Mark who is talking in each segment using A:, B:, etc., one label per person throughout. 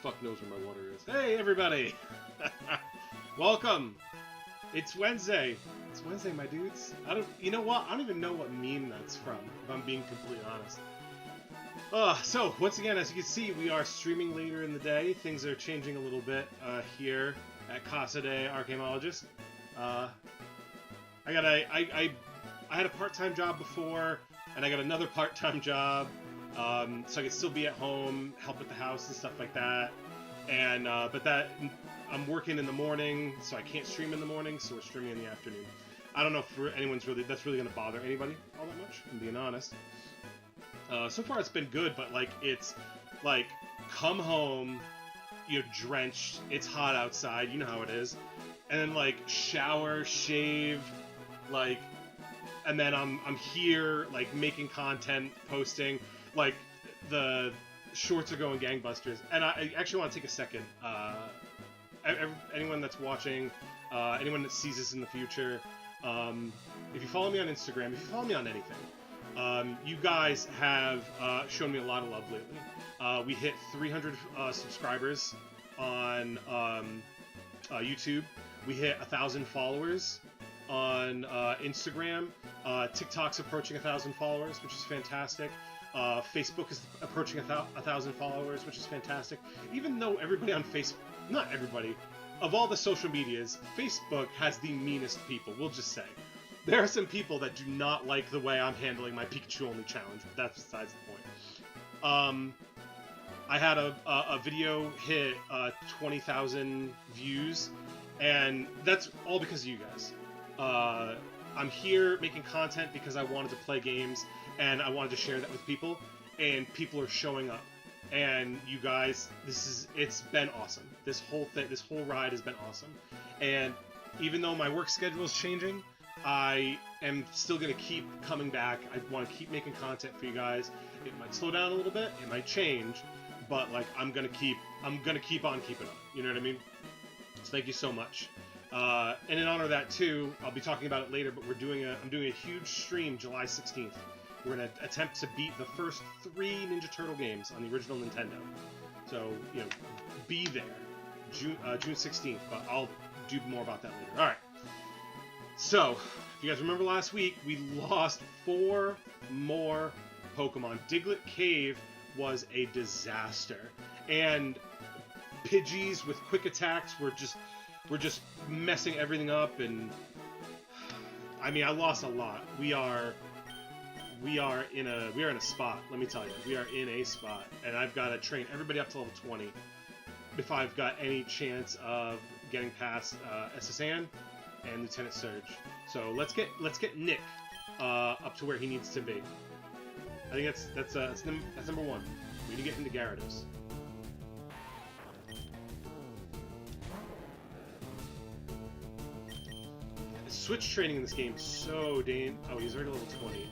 A: fuck knows where my water is? Hey, everybody! Welcome! It's Wednesday. It's Wednesday, my dudes. You know what? I don't even know what meme that's from, if I'm being completely honest. So, once again, as you can see, we are streaming later in the day. Things are changing a little bit here at Casa de Archaeologist. I had a part-time job before, and I got another part-time job, so I could still be at home, help with the house and stuff like that. And but I'm working in the morning, so I can't stream in the morning, so we're streaming in the afternoon. I don't know if that's really going to bother anybody all that much, I'm being honest. So far it's been good, but like it's like come home, you're drenched, it's hot outside, you know how it is, and then like shower, shave, like, and then I'm here like making content, posting, like the shorts are going gangbusters. And I actually want to take a second. Anyone that's watching, anyone that sees this in the future, if you follow me on Instagram, if you follow me on anything, you guys have shown me a lot of love lately. We hit 300 subscribers on YouTube. We hit 1,000 followers on Instagram. TikTok's approaching 1,000 followers, which is fantastic. Facebook is approaching 1,000 followers, which is fantastic. Even though everybody on Facebook, not everybody, of all the social medias, Facebook has the meanest people, we'll just say. There are some people that do not like the way I'm handling my Pikachu only challenge, but that's besides the point. I had a video hit 20,000 views, and that's all because of you guys. I'm here making content because I wanted to play games, and I wanted to share that with people, and people are showing up. And you guys, it's been awesome. This whole ride has been awesome. And even though my work schedule is changing, I am still gonna keep coming back. I want to keep making content for you guys. It might slow down a little bit, it might change, but like I'm gonna keep on keeping on. You know what I mean? So thank you so much. And in honor of that too, I'll be talking about it later, but I'm doing a huge stream July 16th. We're going to attempt to beat the first 3 Ninja Turtle games on the original Nintendo. So, you know, be there. June 16th, but I'll do more about that later. Alright. So, if you guys remember last week, we lost 4 more Pokemon. Diglett Cave was a disaster. And Pidgeys with quick attacks were just messing everything up, and I mean, I lost a lot. We are in a spot, let me tell you. We are in a spot, and I've got to train everybody up to level 20 if I've got any chance of getting past SSN and Lieutenant Surge. So let's get Nick up to where he needs to be. I think that's number 1. We need to get him to Gyarados. Switch training in this game is so oh, he's already level 20.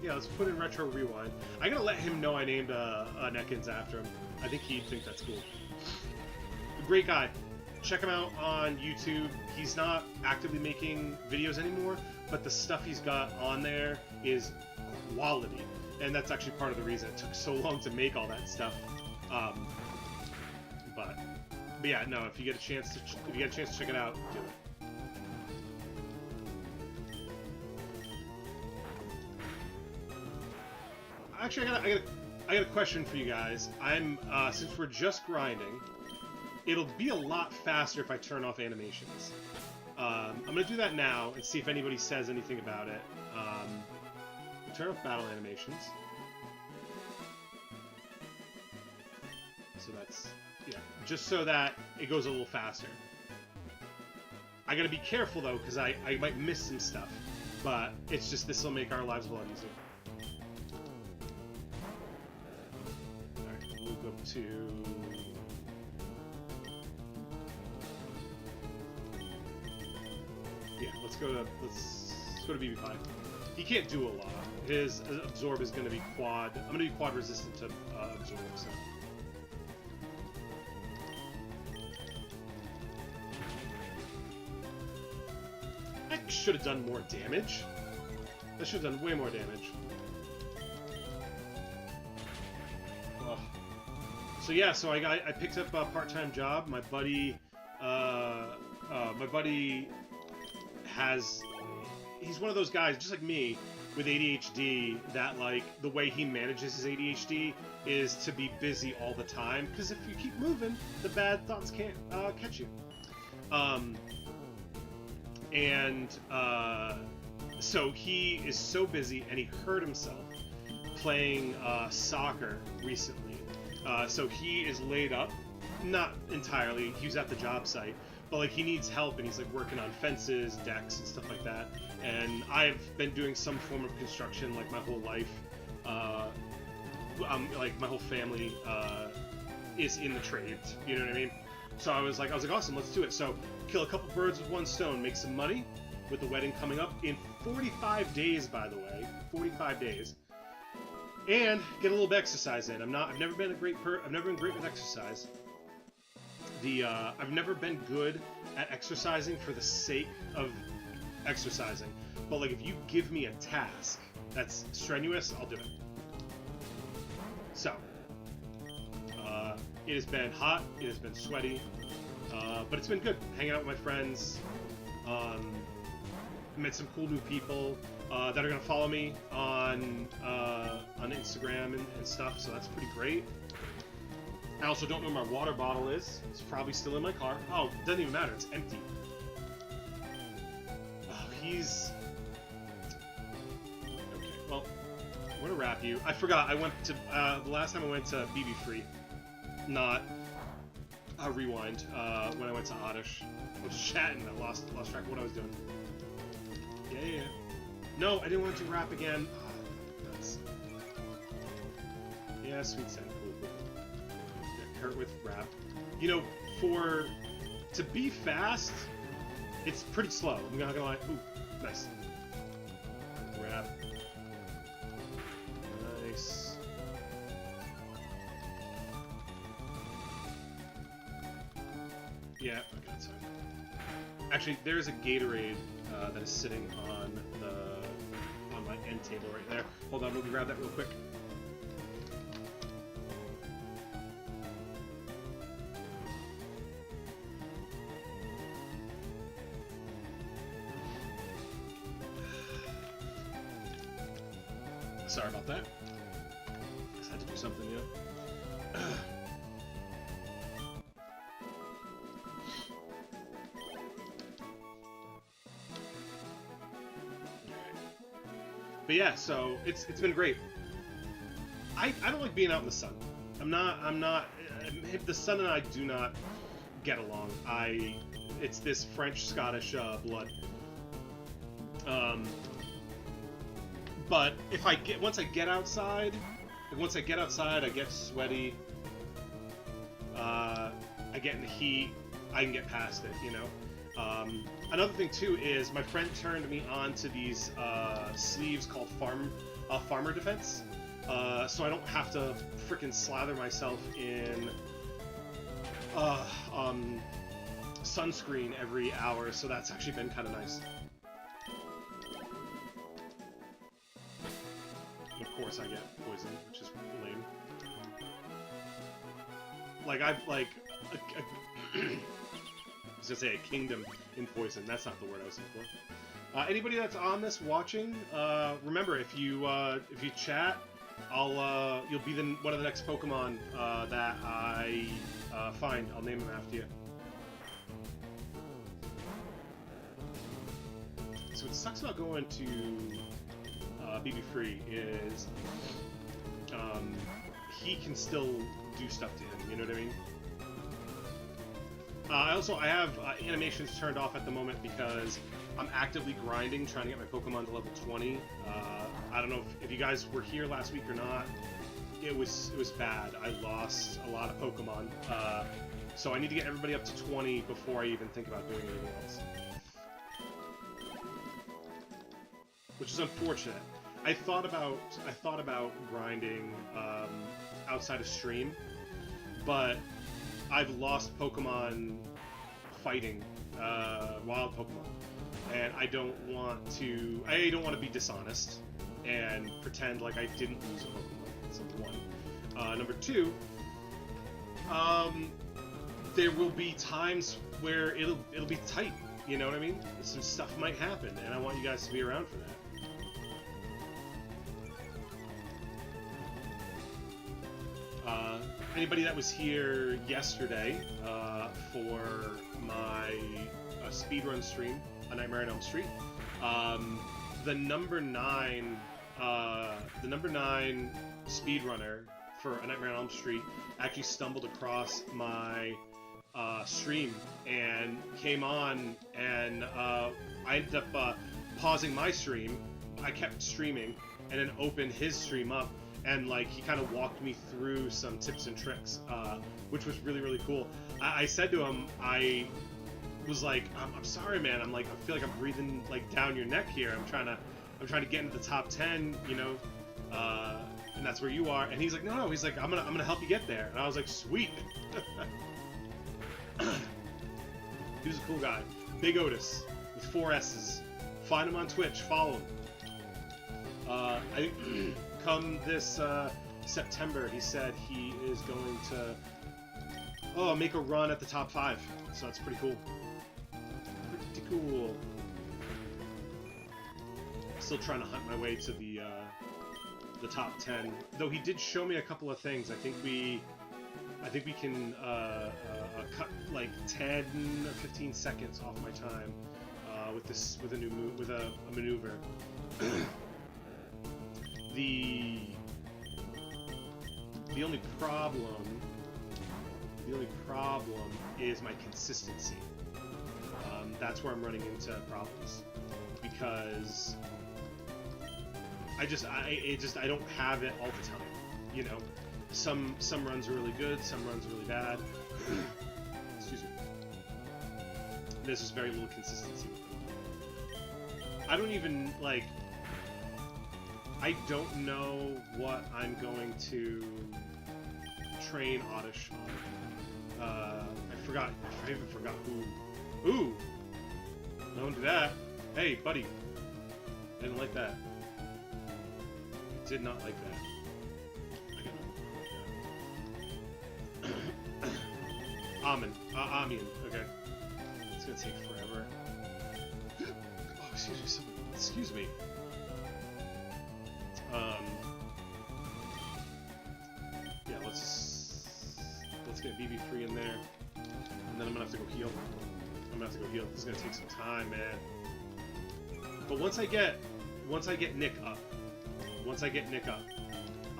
A: Let's put in Retro Rewind. I'm gonna let him know I named Nekins after him. I think he'd think that's cool. Great guy. Check him out on YouTube. He's not actively making videos anymore, but the stuff he's got on there is quality, and that's actually part of the reason it took so long to make all that stuff. But yeah, no. If you get a chance to check it out, do it. Actually, I got a question for you guys. Since we're just grinding, it'll be a lot faster if I turn off animations. I'm gonna do that now and see if anybody says anything about it. Turn off battle animations. So that's. Yeah, just so that it goes a little faster. I gotta be careful though, because I might miss some stuff, but it's just this will make our lives a lot easier. Alright, we'll go to... Yeah, let's go to BB5. He can't do a lot. His Absorb is gonna be quad. I'm gonna be quad resistant to Absorb, so. Should have done more damage. That should have done way more damage. So yeah, so I picked up a part-time job. My buddy has, he's one of those guys just like me with ADHD that like the way he manages his ADHD is to be busy all the time, because if you keep moving, the bad thoughts can't catch you. So he is so busy, and he hurt himself playing soccer recently. So he is laid up, not entirely. He was at the job site, but like he needs help, and he's like working on fences, decks, and stuff like that. And I've been doing some form of construction like my whole life. Like my whole family is in the trades. You know what I mean? So I was like, awesome, let's do it. So kill a couple birds with one stone, make some money with the wedding coming up in 45 days, by the way, 45 days, and get a little bit of exercise in. I've never been great with exercise. I've never been good at exercising for the sake of exercising. But like, if you give me a task that's strenuous, I'll do it. So, it has been hot, it has been sweaty, but it's been good. Hanging out with my friends, met some cool new people that are gonna follow me on Instagram and stuff. So that's pretty great. I also don't know where my water bottle is. It's probably still in my car. Oh, it doesn't even matter. It's empty. Oh, he's... Okay, well, I'm gonna wrap you. I forgot. I went to... the last time I went to BB Free, not Rewind, when I went to Oddish. I was chatting. I lost track of what I was doing. Yeah. No, I didn't want to rap again. Oh, nuts. Yeah, sweet sand. Cool. Hurt with rap. You know, to be fast, it's pretty slow. I'm not gonna lie. Ooh, nice. Rap. Nice. Yeah, okay, that's fine. Actually, there's a Gatorade that is sitting on my end table right there. Hold on, let me grab that real quick. Sorry about that. Just had to do something, you know. But yeah, so it's been great. I don't like being out in the sun. I'm not. The sun and I do not get along. It's this French-Scottish blood. But once I get outside, I get sweaty. I get in the heat. I can get past it, you know. Another thing too is my friend turned me on to these sleeves called Farmer Defense, so I don't have to freaking slather myself in sunscreen every hour. So that's actually been kind of nice. Of course, I get poisoned, which is lame. Like I was gonna say a kingdom in poison. That's not the word I was looking for. Anybody that's on this watching, remember if you chat, you'll be one of the next Pokemon that I find. I'll name them after you. So what sucks about going to BB Free is he can still do stuff to him. You know what I mean? I have animations turned off at the moment because I'm actively grinding, trying to get my Pokemon to level 20. I don't know if you guys were here last week or not. It was bad. I lost a lot of Pokemon. So I need to get everybody up to 20 before I even think about doing anything else. Which is unfortunate. I thought about grinding outside of stream, but I've lost Pokemon fighting wild Pokemon, and I don't want to be dishonest and pretend like I didn't lose a Pokemon. That's number one. Number two, there will be times where it'll be tight. You know what I mean? Some stuff might happen, and I want you guys to be around for that. Anybody that was here yesterday for my speedrun stream, A Nightmare on Elm Street, the number 9 speedrunner for A Nightmare on Elm Street actually stumbled across my stream and came on, and I ended up pausing my stream. I kept streaming and then opened his stream up, and like he kind of walked me through some tips and tricks, which was really, really cool. I said to him, I was like, I'm sorry, man. I'm like, I feel like I'm breathing like down your neck here. I'm trying to get into the top 10, you know, and that's where you are. And he's like, no. He's like, I'm gonna help you get there. And I was like, sweet. He was a cool guy. Big Otis with 4 S's. Find him on Twitch. Follow him. Come this September, he said he is going to make a run at the top 5. So that's pretty cool. Pretty cool. Still trying to hunt my way to the top 10. Though he did show me a couple of things. I think we can cut like 10 or 15 seconds off my time with a maneuver. The only problem is my consistency. That's where I'm running into problems, because I don't have it all the time. You know, some runs are really good, some runs are really bad. Excuse me. There's just very little consistency with them. I don't even like. I don't know what I'm going to train Oddish on. I even forgot who. Ooh! Don't do that. Hey, buddy. I didn't like that. Did not like that. Amin. Okay. It's gonna take forever. Oh, excuse me. Yeah, let's get BB3 in there, and then I'm gonna have to go heal. This is gonna take some time, man. But once I get Nick up,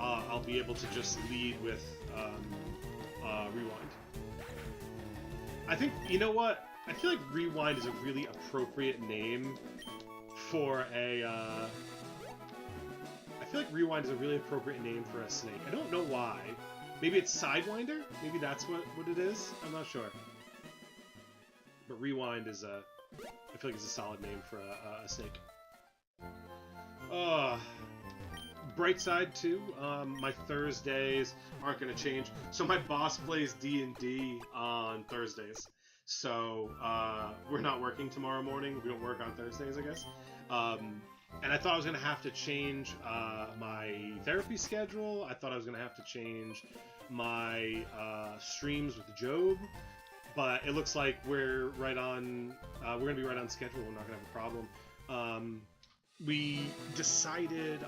A: I'll be able to just lead with Rewind. I think, you know what? I feel like Rewind is a really appropriate name for a. I feel like Rewind is a really appropriate name for a snake. I don't know why. Maybe it's Sidewinder? Maybe that's what it is? I'm not sure. But Rewind is I feel like it's a solid name for a snake. Bright side too, my Thursdays aren't going to change. So my boss plays D&D on Thursdays. So we're not working tomorrow morning. We don't work on Thursdays, I guess. And I thought I was going to have to change my therapy schedule. I thought I was going to have to change my streams with Job. But it looks like we're right on. We're going to be right on schedule. We're not going to have a problem. We decided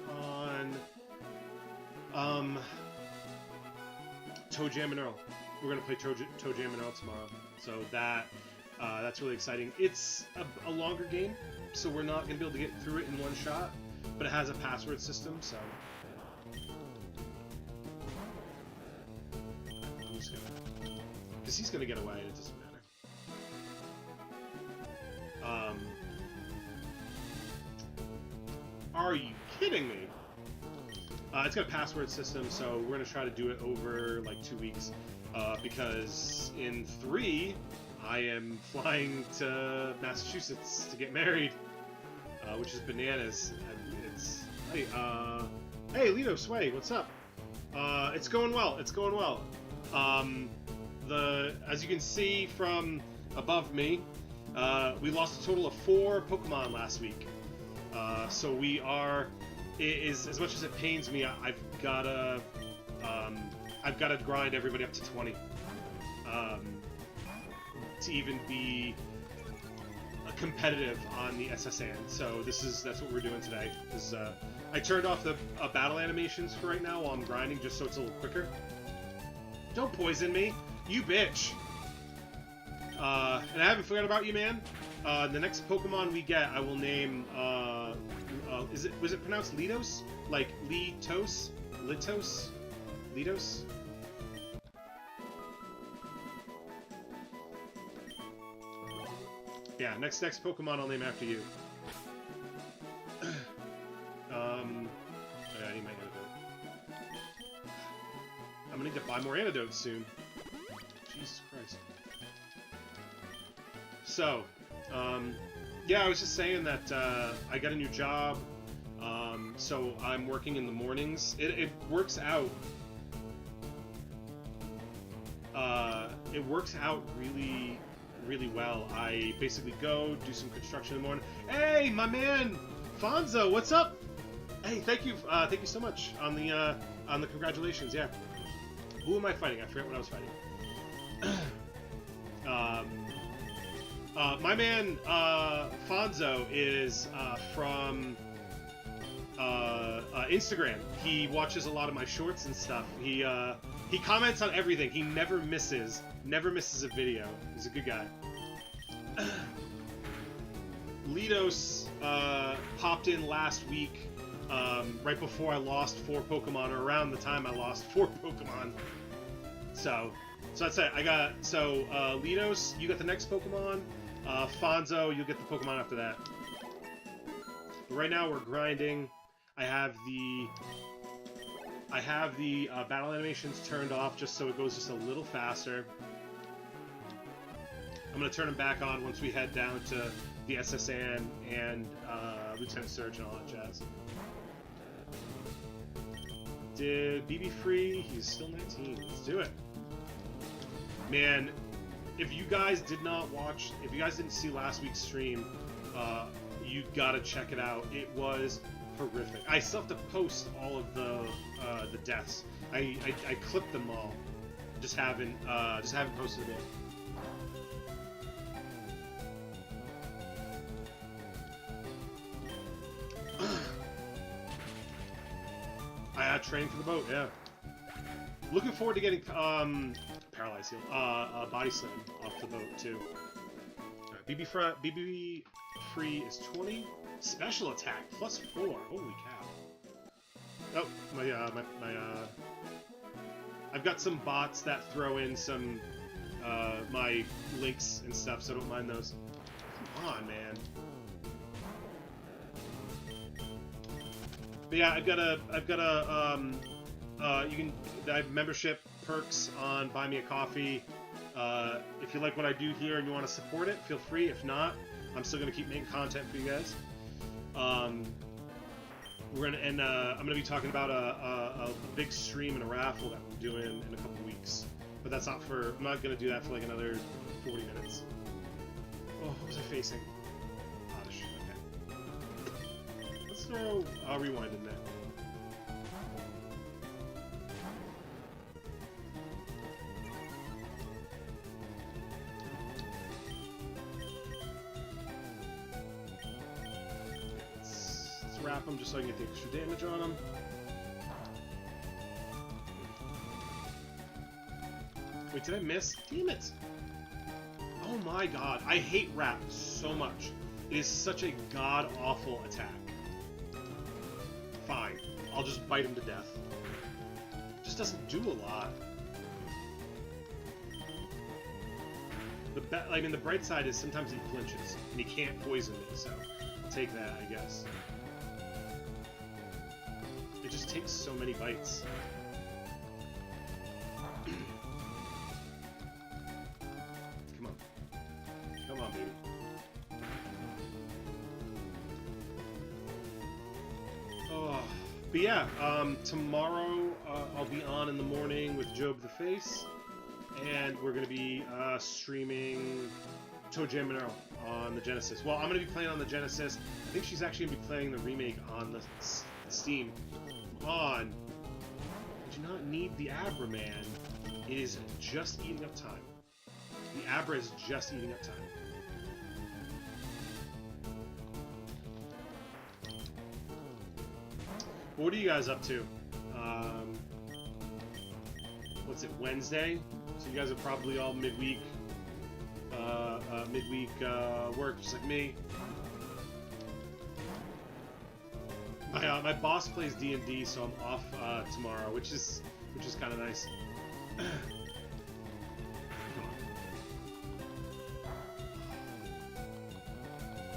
A: on Toe Jam and Earl. We're going to play Toe Jam and Earl tomorrow. So that's really exciting. It's a longer game, so we're not going to be able to get through it in one shot, but it has a password system, so I'm just going to, because he's going to get away, it doesn't matter. Are you kidding me? It's got a password system, so we're going to try to do it over like 2 weeks, because in 3, I am flying to Massachusetts to get married, which is bananas. Hey, Lido Sway, what's up? It's going well. As you can see from above me, we lost a total of 4 Pokemon last week. So we are. As much as it pains me, I've gotta grind everybody up to 20. to even be competitive on the SSN. So that's what we're doing today. I turned off the battle animations for right now while I'm grinding, just so it's a little quicker. Don't poison me, you bitch. And I haven't forgot about you, man. The next Pokemon we get, I will name. Was it pronounced Litos? Like Litos? Litos? Litos? Yeah, next Pokemon I'll name after you. I need my antidote. I'm gonna need to buy more antidotes soon. Jesus Christ. So, yeah, I was just saying that I got a new job, so I'm working in the mornings. It works out. It works out really, really well. I basically go do some construction in the morning. Hey, my man, Fonzo, what's up? Hey, thank you so much on the congratulations. Yeah. Who am I fighting? I forget what I was fighting. My man Fonzo is from Instagram. He watches a lot of my shorts and stuff. He comments on everything. He never misses a video. He's a good guy. Litos popped in last week, right before I lost 4 Pokemon, or around the time I lost 4 Pokemon. So that's it. Litos, you got the next Pokemon. Fonzo, you'll get the Pokemon after that. But right now we're grinding. I have the battle animations turned off just so it goes just a little faster. I'm gonna turn them back on once we head down to the SSN and Lieutenant Surge and all that jazz. Did BB free? He's still 19. Let's do it. Man, if you guys didn't see last week's stream, you gotta check it out. It was horrific. I still have to post all of the deaths. I clipped them all. Just haven't posted it. I had training for the boat. Yeah. Looking forward to getting paralyzed heal, body slam off the boat too. Right, BB free is 20. Special attack plus 4. Holy cow! Oh my I've got some bots that throw in some my links and stuff, so don't mind those. Come on, man. But yeah, I have membership perks on Buy Me a Coffee. If you like what I do here and you want to support it, feel free. If not, I'm still gonna keep making content for you guys. I'm gonna be talking about a big stream and a raffle that we're doing in a couple weeks. But I'm not gonna do that for like another 40 minutes. Oh, what was I facing? Gosh, okay. Let's throw Rewind in there. Wrap them just so I can get the extra damage on them. Wait, did I miss? Damn it! Oh my god, I hate wrap so much. It is such a god-awful attack. Fine, I'll just bite him to death. It just doesn't do a lot. The bright side is sometimes he flinches, and he can't poison me, so I'll take that, I guess. It just takes so many bites. Come on. Come on, baby. Oh. But yeah, tomorrow I'll be on in the morning with Job the Face, and we're going to be streaming Toe Jam Monero on the Genesis. Well, I'm going to be playing on the Genesis. I think she's actually going to be playing the remake on the Steam. Come on. I do not need the Abra, man. It is just eating up time. The Abra is just eating up time. What are you guys up to? What's it, Wednesday? So you guys are probably all midweek work, just like me. My boss plays D&D, so I'm off tomorrow, which is kind of nice.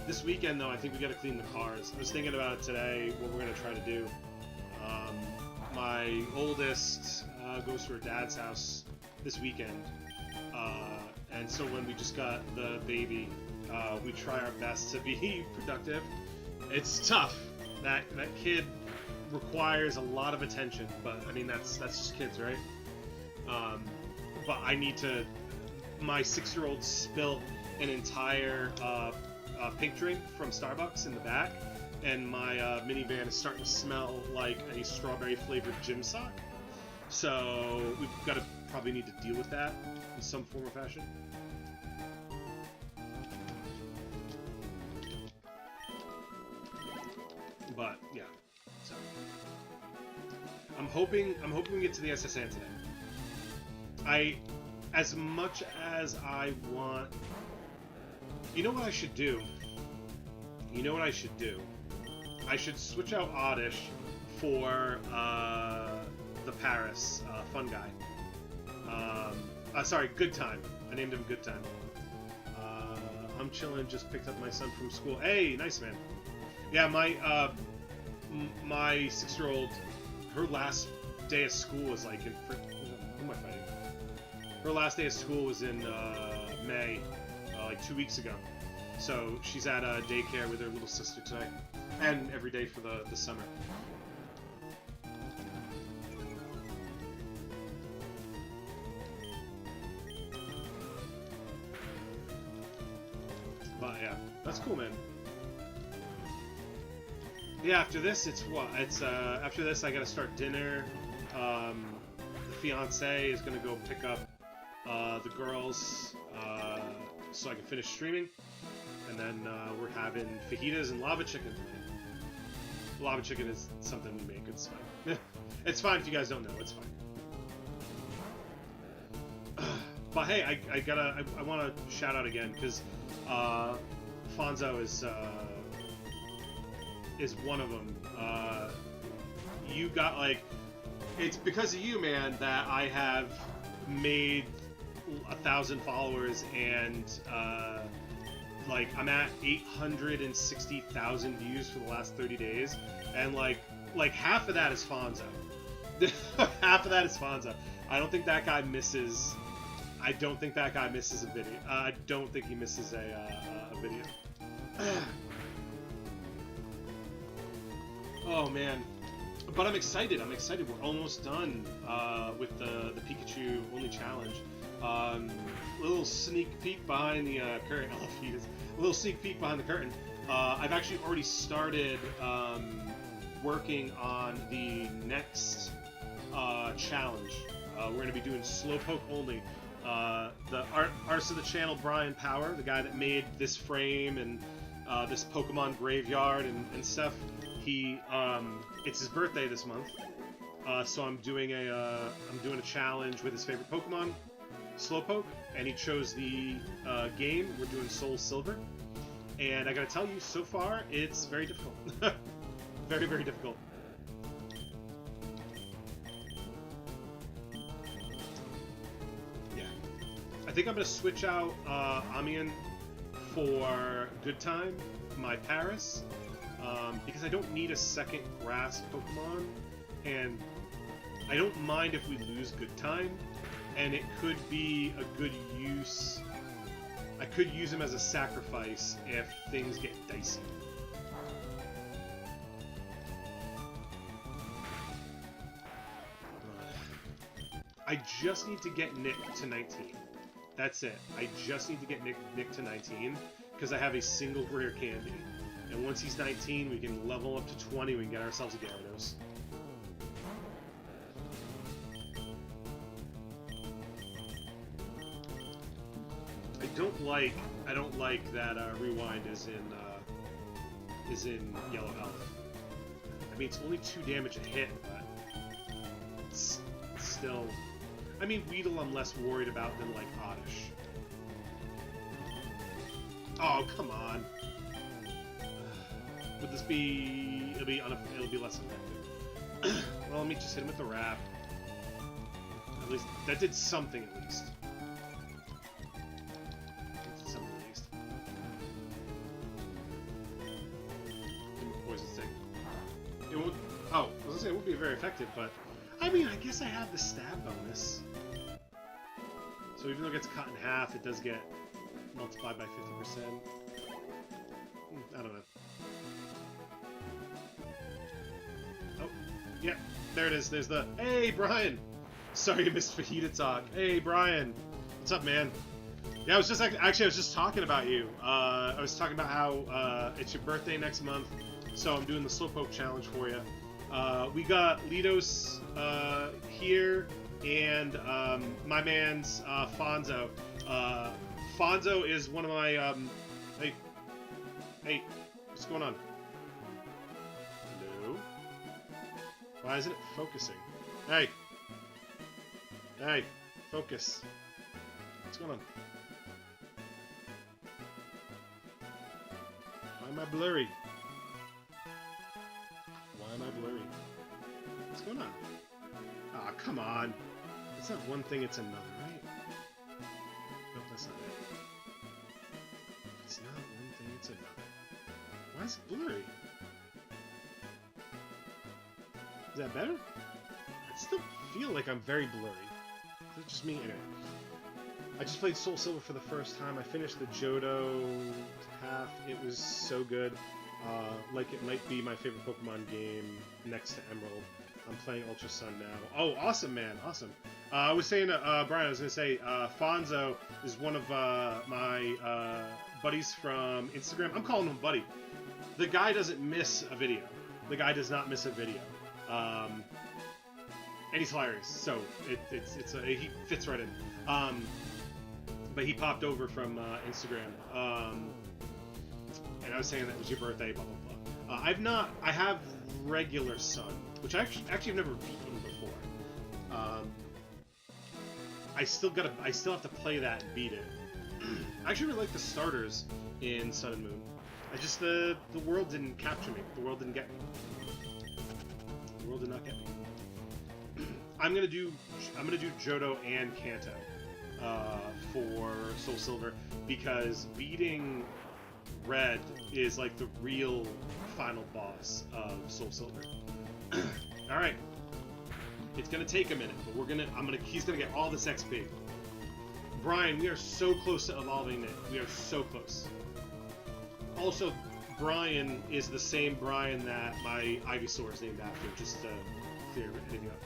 A: This weekend, though, I think we got to clean the cars. I was thinking about it today, what we're going to try to do. My oldest goes to her dad's house this weekend. And so when we just got the baby, we try our best to be productive. It's tough. That kid requires a lot of attention, but I mean, that's just kids, right? But I need to... My 6-year-old spilled an entire pink drink from Starbucks in the back, and my minivan is starting to smell like a strawberry-flavored gym sock. So we've got to probably need to deal with that in some form or fashion. But yeah, so I'm hoping we get to the SSN today. As much as I want, you know what I should do? I should switch out Oddish for the Paris fun guy. Sorry, Good Time. I named him Good Time. I'm chilling. Just picked up my son from school. Hey, nice man. Yeah, my 6-year-old, her last day of school was like in who am I fighting? Her last day of school was in May, like 2 weeks ago. So she's at daycare with her little sister tonight, and every day for the summer. But yeah, that's cool, man. Yeah, after this, it's what? It's after this, I gotta start dinner. The fiance is gonna go pick up the girls so I can finish streaming, and then we're having fajitas and lava chicken. Lava chicken is something we make. It's fine. It's fine if you guys don't know. It's fine. But hey, I want to shout out again because Fonzo is one of them. You got, like, it's because of you, man, that I have made 1,000 followers, and like I'm at 860,000 views for the last 30 days, and like half of that is Fonzo. Half of that is Fonzo. I don't think that guy misses. I don't think that guy misses a video. I don't think he misses a video. Oh man, but I'm excited. We're almost done with the Pikachu only challenge. A little sneak peek behind the curtain. I love Fetus. A little sneak peek behind the curtain. I've actually already started working on the next challenge. We're going to be doing Slowpoke only. The artist of the channel, Brian Power, the guy that made this frame and this Pokemon graveyard and stuff. It's his birthday this month, so I'm doing a challenge with his favorite Pokemon, Slowpoke, and he chose the game. We're doing Soul Silver, and I gotta tell you, so far it's very difficult, very, very difficult. Yeah, I think I'm gonna switch out Amian for Good Time, my Paris. Because I don't need a second grass Pokemon, and I don't mind if we lose Good Time, and it could be a good use. I could use him as a sacrifice if things get dicey. I just need to get Nick to 19. That's it. I just need to get Nick to 19, because I have a single rare candy. And once he's 19, we can level up to 20, we can get ourselves a Gyarados. I don't like that rewind is in yellow health. I mean, it's only 2 damage a hit, but it's still. I mean, Weedle I'm less worried about than like Oddish. Oh, come on. Would this be... It'll be less effective. Well, let me just hit him with the wrap. At least, that did something at least. That did something at least. Give him a poison sting. It won't... Oh, I was gonna say it won't be very effective, but... I mean, I guess I have the stab bonus. So even though it gets cut in half, it does get multiplied by 50%. I don't know. Oh, yeah, there it is. There's the... Hey, Brian! Sorry you missed Fajita talk. Hey, Brian. What's up, man? Yeah, I was just... Actually, I was just talking about you. I was talking about how it's your birthday next month, so I'm doing the Slowpoke Challenge for you. We got Lidos here, and my man's Fonzo. Fonzo is one of my... Hey, what's going on? Hello? Why isn't it focusing? Hey! Hey, focus. What's going on? Why am I blurry? Why am I blurry? What's going on? Ah, oh, come on. It's not one thing, it's another, right? Nope, that's not it. It's not one thing, it's another. Why is it blurry? Is that better? I still feel like I'm very blurry. Is it just me? Anyway. I just played Soul Silver for the first time. I finished the Johto half. It was so good. Like it might be my favorite Pokemon game next to Emerald. I'm playing Ultra Sun now. Oh, awesome, man. Awesome. I was saying to Brian, I was going to say, Fonzo is one of my buddies from Instagram. I'm calling him buddy. The guy doesn't miss a video. The guy does not miss a video. And he's hilarious. So he fits right in. But he popped over from Instagram. And I was saying that was your birthday, blah, blah, blah. I have regular Sun, which I actually have never beaten before. I still have to play that and beat it. I actually really like the starters in Sun and Moon. The world didn't capture me. The world didn't get me. The world did not get me. I'm gonna do Johto and Kanto for Soul Silver because beating Red is like the real final boss of Soul Silver. All right, it's gonna take a minute, but he's gonna get all this XP. Brian, we are so close to evolving it. We are so close. Also, Brian is the same Brian that my Ivysaur is named after, just to clear anything up.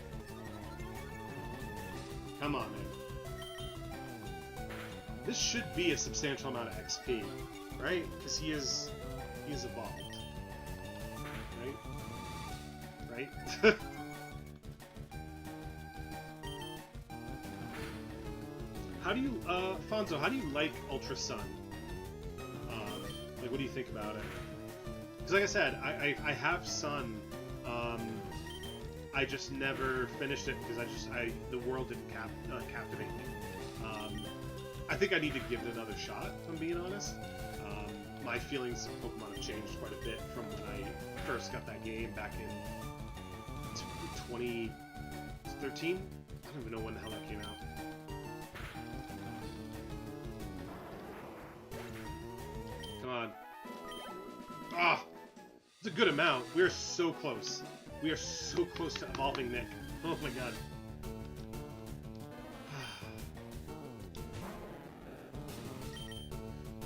A: Come on, man. This should be a substantial amount of XP, right? Because he is evolved. Right? Right? How do you, Fonzo, how do you like Ultra Sun? Like, what do you think about it? Because like I said, I have Sun, I just never finished it because the world didn't captivate me. I think I need to give it another shot, if I'm being honest. My feelings of Pokemon have changed quite a bit from when I first got that game back in 2013? I don't even know when the hell that came out. Come on. Ah! It's a good amount. We're so close. We are so close to evolving Nick. Oh my god.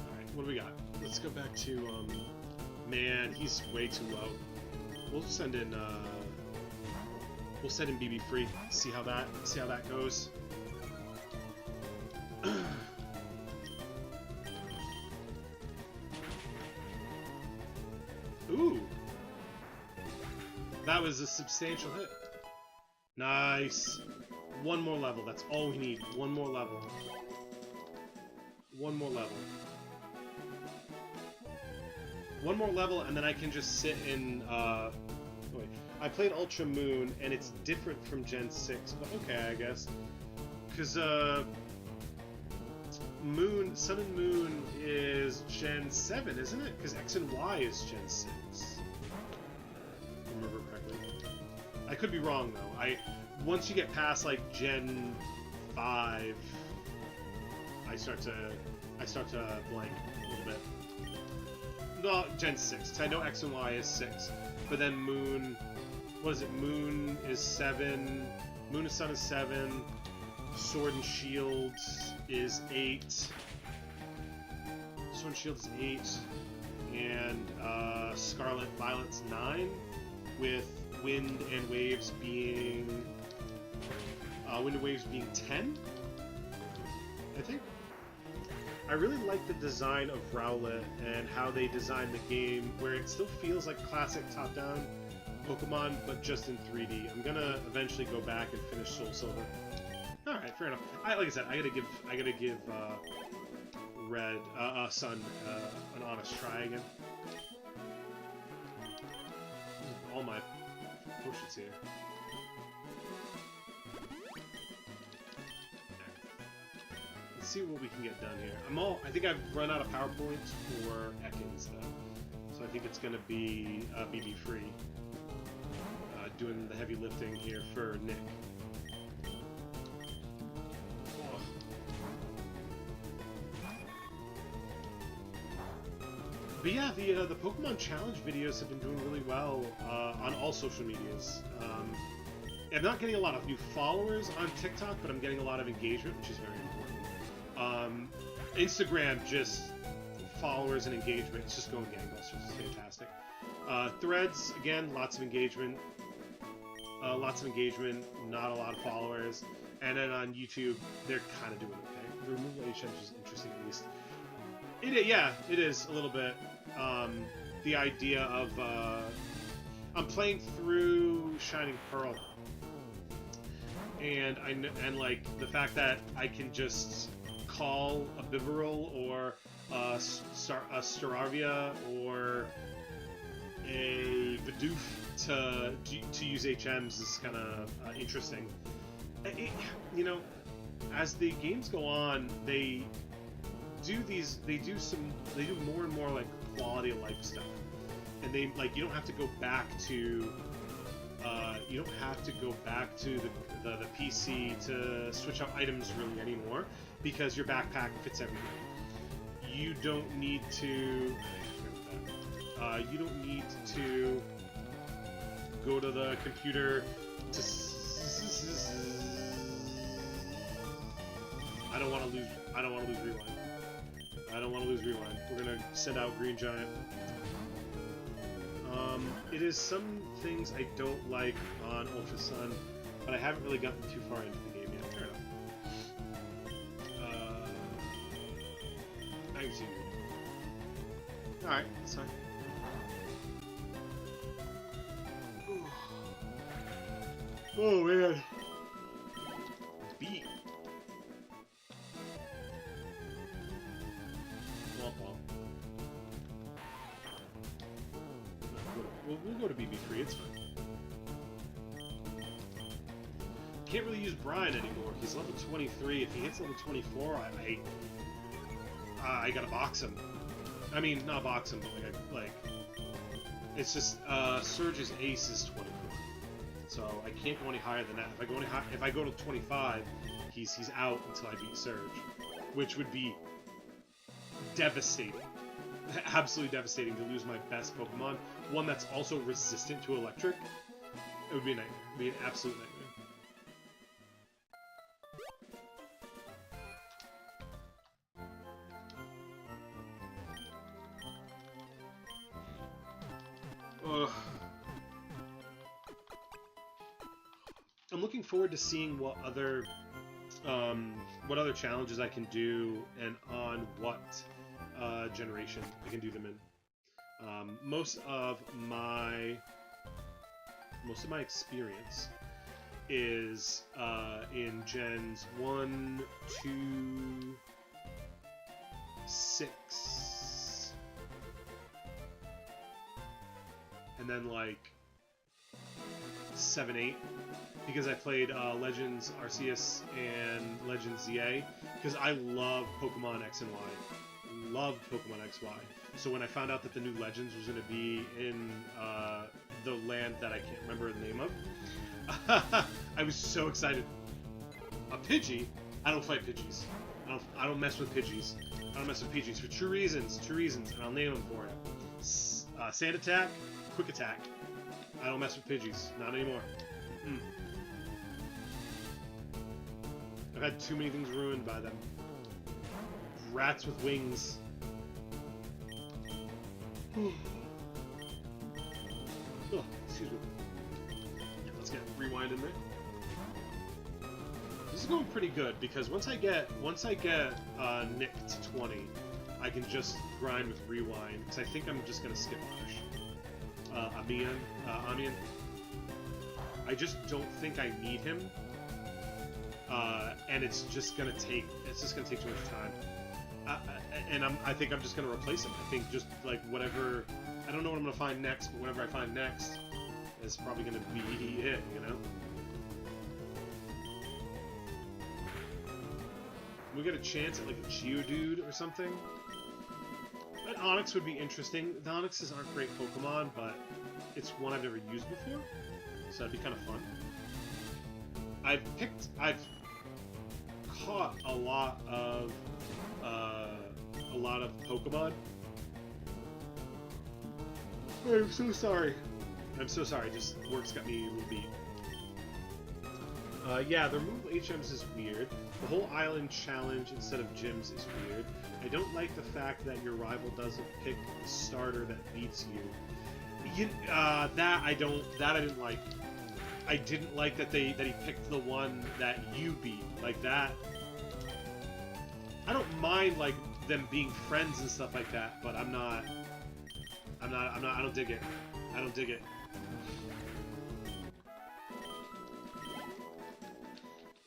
A: Alright, what do we got? Let's go back to, man, he's way too low. We'll send in, BB Free. See how that goes. Ooh! That was a substantial hit. Nice. One more level. That's all we need. One more level. one more level. One more level, and then I can just sit in, wait. I played Ultra Moon, and it's different from Gen 6, but okay, I guess. Because, Sun and Moon is Gen 7, isn't it? Because X and Y is Gen 6. Remember correctly. I could be wrong, though. Once you get past, like, Gen 5, I start to blank a little bit. No, Gen 6. I know X and Y is 6, but then Moon, what is it? Moon is 7. Moon and Sun is 7. Sword and Shield is 8. Sword and Shield is 8. And Scarlet Violet's 9, with Wind and Waves being 10, I think. I really like the design of Rowlet and how they designed the game, where it still feels like classic top-down Pokemon, but just in 3D. I'm gonna eventually go back and finish Soul Silver. All right, fair enough. Like I said, I gotta give Sun an honest try again. All my potions here. Let's see what we can get done here. I think I've run out of power points for Ekans though, so I think it's gonna be BB free. Doing the heavy lifting here for Nick. But yeah, the Pokemon Challenge videos have been doing really well on all social medias. I'm not getting a lot of new followers on TikTok, but I'm getting a lot of engagement, which is very important. Instagram, just followers and engagement, it's just going gangbusters. It's fantastic. Threads, again, lots of engagement. Not a lot of followers. And then on YouTube, they're kind of doing okay. The removal HM is interesting, at least. It is a little bit. The idea of I'm playing through Shining Pearl, and like the fact that I can just call a Bibarel or a Staravia or a Bidoof to use HMs is kind of interesting. As the games go on, they do more and more like quality of life stuff, and you don't have to go back to the PC to switch out items really anymore, because your backpack fits everything. You don't need to go to the computer to I don't want to lose rewind. I don't want to lose rewind. We're gonna send out Green Giant. It is some things I don't like on Ultra Sun, but I haven't really gotten too far into the game yet. Fair enough. I can see you. Alright, that's fine. Oh man. Beat. We'll go to BB3, it's fine. Can't really use Brian anymore. He's level 23. If he hits level 24, I gotta box him. I mean, not box him, but like it's just Surge's ace is 24, so I can't go any higher than that. If I go to 25, he's out until I beat Surge, which would be devastating. Absolutely devastating to lose my best Pokemon, one that's also resistant to electric. It would be a nightmare. It would be an absolute nightmare. Ugh. I'm looking forward to seeing what other challenges I can do, and on what generation I can do them in. Most of my experience is in Gens 1, 2, 6. And then like 7, 8. Because I played Legends Arceus and Legends ZA. Because I love Pokemon X and Y. Loved Pokemon XY. So when I found out that the new Legends was going to be in the land that I can't remember the name of, I was so excited. A Pidgey? I don't fight Pidgeys. I don't mess with Pidgeys. I don't mess with Pidgeys for two reasons, and I'll name them for it. Sand Attack, Quick Attack. I don't mess with Pidgeys. Not anymore. I've had too many things ruined by them. Rats with wings. Oh, excuse me. Yeah, let's get Rewind in there. This is going pretty good because once I get Nick to 20, I can just grind with Rewind because I think I'm just gonna skip Ash. Amian. I just don't think I need him, and it's just gonna take too much time. I think I'm just gonna replace him. I think just like whatever. I don't know what I'm gonna find next, but whatever I find next is probably gonna be it. You know. We get a chance at like a Geodude or something. An Onix would be interesting. The Onixes aren't great Pokemon, but it's one I've never used before, so that'd be kind of fun. I've caught a lot of Pokemon. I'm so sorry. Just work's got me a little beat. Yeah, the removal HMs is weird. The whole island challenge instead of gyms is weird. I don't like the fact that your rival doesn't pick the starter that beats you. That I didn't like. I didn't like that he picked the one that you beat. Like that. I don't mind like them being friends and stuff like that, but I don't dig it. I don't dig it.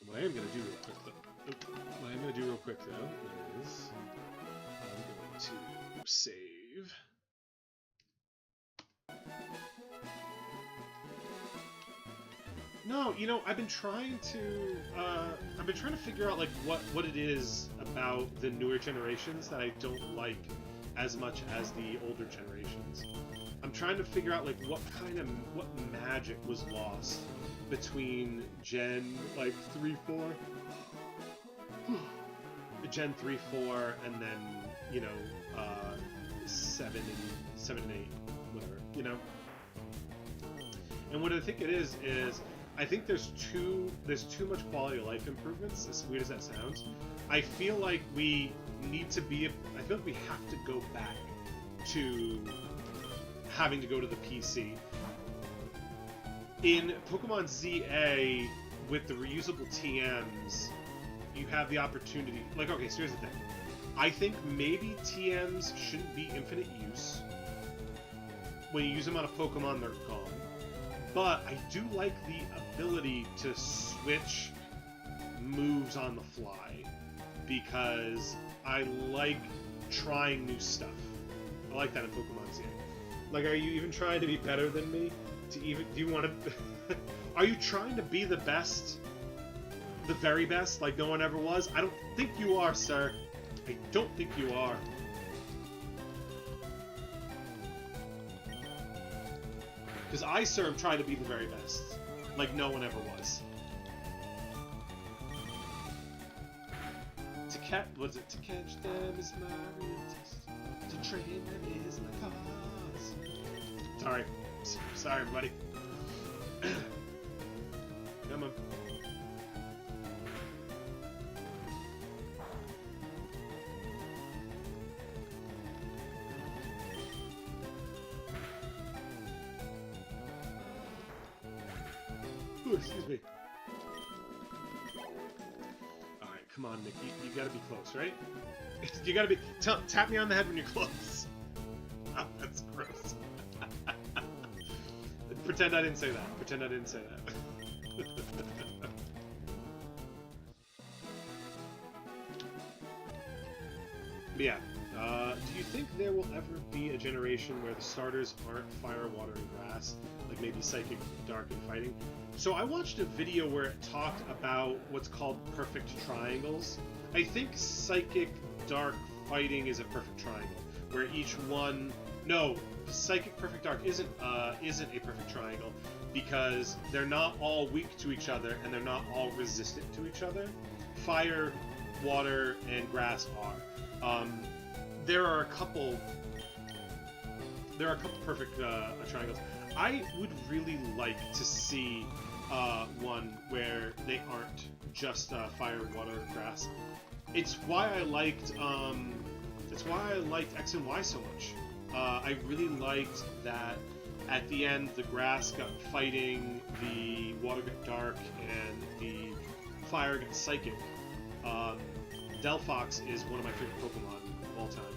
A: What I am gonna do real quick though, is I'm going to save. No, you know, I've been trying to figure out like what it is about the newer generations that I don't like as much as the older generations. I'm trying to figure out like what magic was lost between Gen like 3, 4, Gen 3, 4, and then 7 and 8, whatever, you know. And what I think it is I think there's too much quality of life improvements, as weird as that sounds. I feel like we have to go back to having to go to the PC. In Pokemon ZA, with the reusable TMs, you have the opportunity... Like, okay, so here's the thing. I think maybe TMs shouldn't be infinite use. When you use them on a Pokemon, they're gone. But I do like the ability to switch moves on the fly, because I like trying new stuff. I like that in Pokemon ZA. Like, are you even trying to be better than me? Do you want to... Are you trying to be the best? The very best, like no one ever was? I don't think you are, sir. I don't think you are. Because I, sir, am trying to be the very best. Like no one ever was. To catch them is my real test. To train them is my cause. Sorry. Sorry, everybody. Come on. Ooh, excuse me. Alright, come on, Nick. You gotta be close, right? You gotta be... Tap me on the head when you're close. Oh, that's gross. Pretend I didn't say that. Pretend I didn't say that. But yeah. Do you think there will ever be a generation where the starters aren't fire, water, and grass? Like maybe psychic, dark, and fighting? So I watched a video where it talked about what's called perfect triangles. I think psychic, dark, fighting is a perfect triangle, where each one... No, psychic, perfect, dark isn't a perfect triangle, because they're not all weak to each other, and they're not all resistant to each other. Fire, water, and grass are. There are a couple perfect triangles. I would really like to see one where they aren't just fire, water, grass. It's why I liked X and Y so much. I really liked that at the end the grass got fighting, the water got dark, and the fire got psychic. Delphox is one of my favorite Pokemon of all time.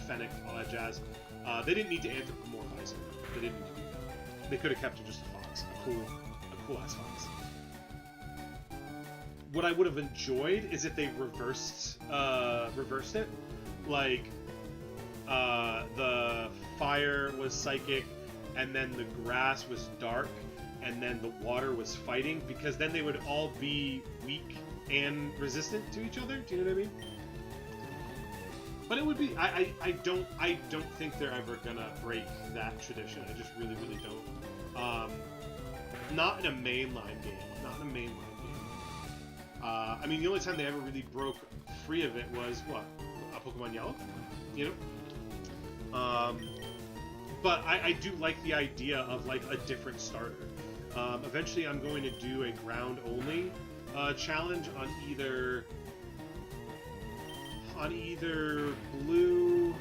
A: Fennec, all that jazz. They didn't need to anthropomorphize him. They didn't need to do that. They could have kept it just a fox, a cool ass fox. What I would have enjoyed is if they reversed it, like the fire was psychic, and then the grass was dark, and then the water was fighting, because then they would all be weak and resistant to each other. Do you know what I mean? But it would be. I don't think they're ever gonna break that tradition. I just really don't. Not in a mainline game. Not in a mainline game. I mean, the only time they ever really broke free of it was what? Pokemon Yellow, you know. But I do like the idea of like a different starter. Eventually, I'm going to do a ground only challenge on either blue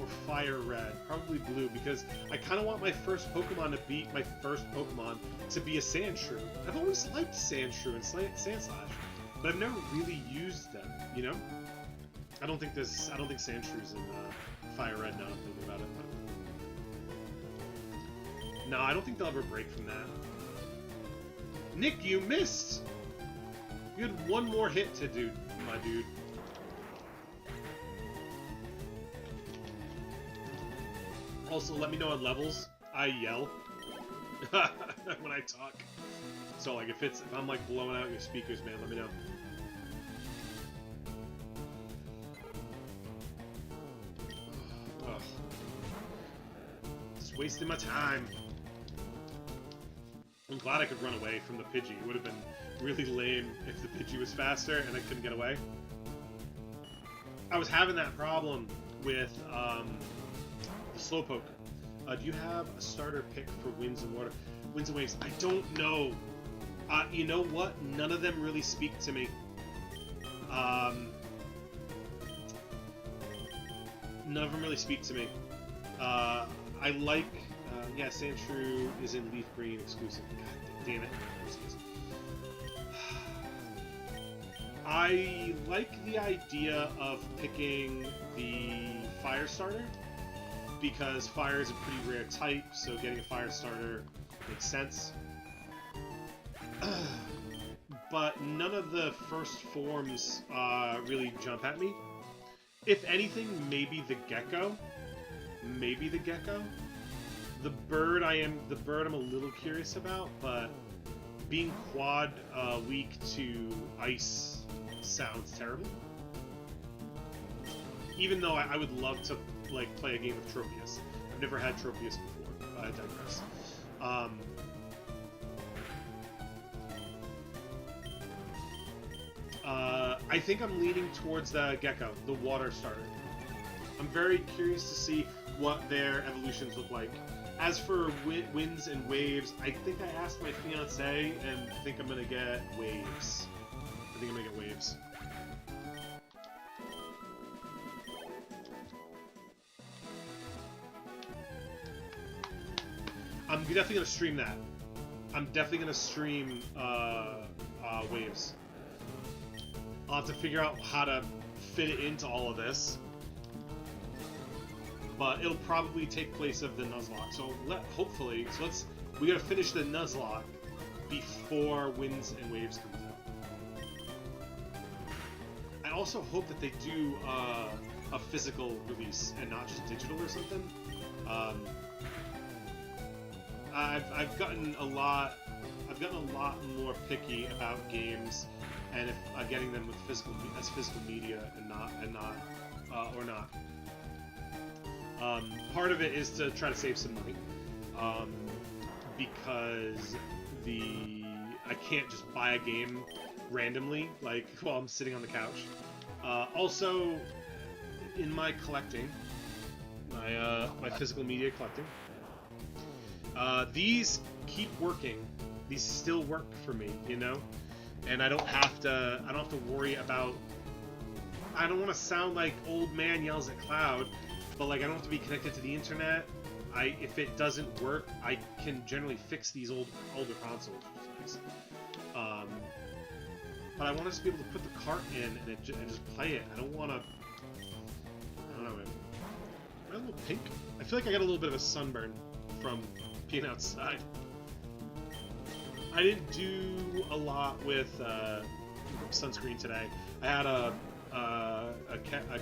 A: or fire red. Probably blue, because I kind of want my first Pokemon to be a Sandshrew. I've always liked Sandshrew and Sandslash, but I've never really used them, you know? I don't think Sandshrew's in Fire Red now I'm thinking about it. But... No, I don't think they'll ever break from that. Nick, you missed! You had one more hit to do, my dude. Also, let me know on levels. I yell when I talk. So, like, if I'm like blowing out your speakers, man, let me know. Ugh. Just wasting my time. I'm glad I could run away from the Pidgey. It would have been really lame if the Pidgey was faster and I couldn't get away. I was having that problem with the Slowpoke. Do you have a starter pick for Winds and Waves? I don't know. You know what? None of them really speak to me. None of them really speak to me. I like... yeah, Sandshrew is in Leaf Green exclusive. God damn it. I like the idea of picking the Fire Starter, because Fire is a pretty rare type, so getting a Fire Starter makes sense. But none of the first forms really jump at me. If anything, maybe the Gecko. Maybe the Gecko. The bird I'm a little curious about, but being quad weak to ice sounds terrible. Even though I would love to like play a game of Tropius. I've never had Tropius before, but I digress. I think I'm leaning towards the Gecko, the water starter. I'm very curious to see what their evolutions look like. As for Winds and Waves, I think I asked my fiance, and I think I'm gonna get Waves. I'm definitely gonna stream that. I'm definitely gonna stream Waves. I'll have to figure out how to fit it into all of this. But it'll probably take place of the Nuzlocke. So hopefully, we gotta finish the Nuzlocke before Winds and Waves comes out. also hope that they do a physical release and not just digital or something. I've gotten a lot more picky about games, and if getting them with physical media and not. Part of it is to try to save some money, because I can't just buy a game randomly, like, while I'm sitting on the couch. Also, in my collecting, my physical media collecting, these keep working. These still work for me, you know, and I don't have to worry about. I don't want to sound like old man yells at cloud, but like I don't have to be connected to the internet. If it doesn't work, I can generally fix these older consoles, which is nice. But I want us to be able to put the cart in and just play it. I don't want to. I don't know. Am I a little pink? I feel like I got a little bit of a sunburn from being outside. I didn't do a lot with sunscreen today. I had a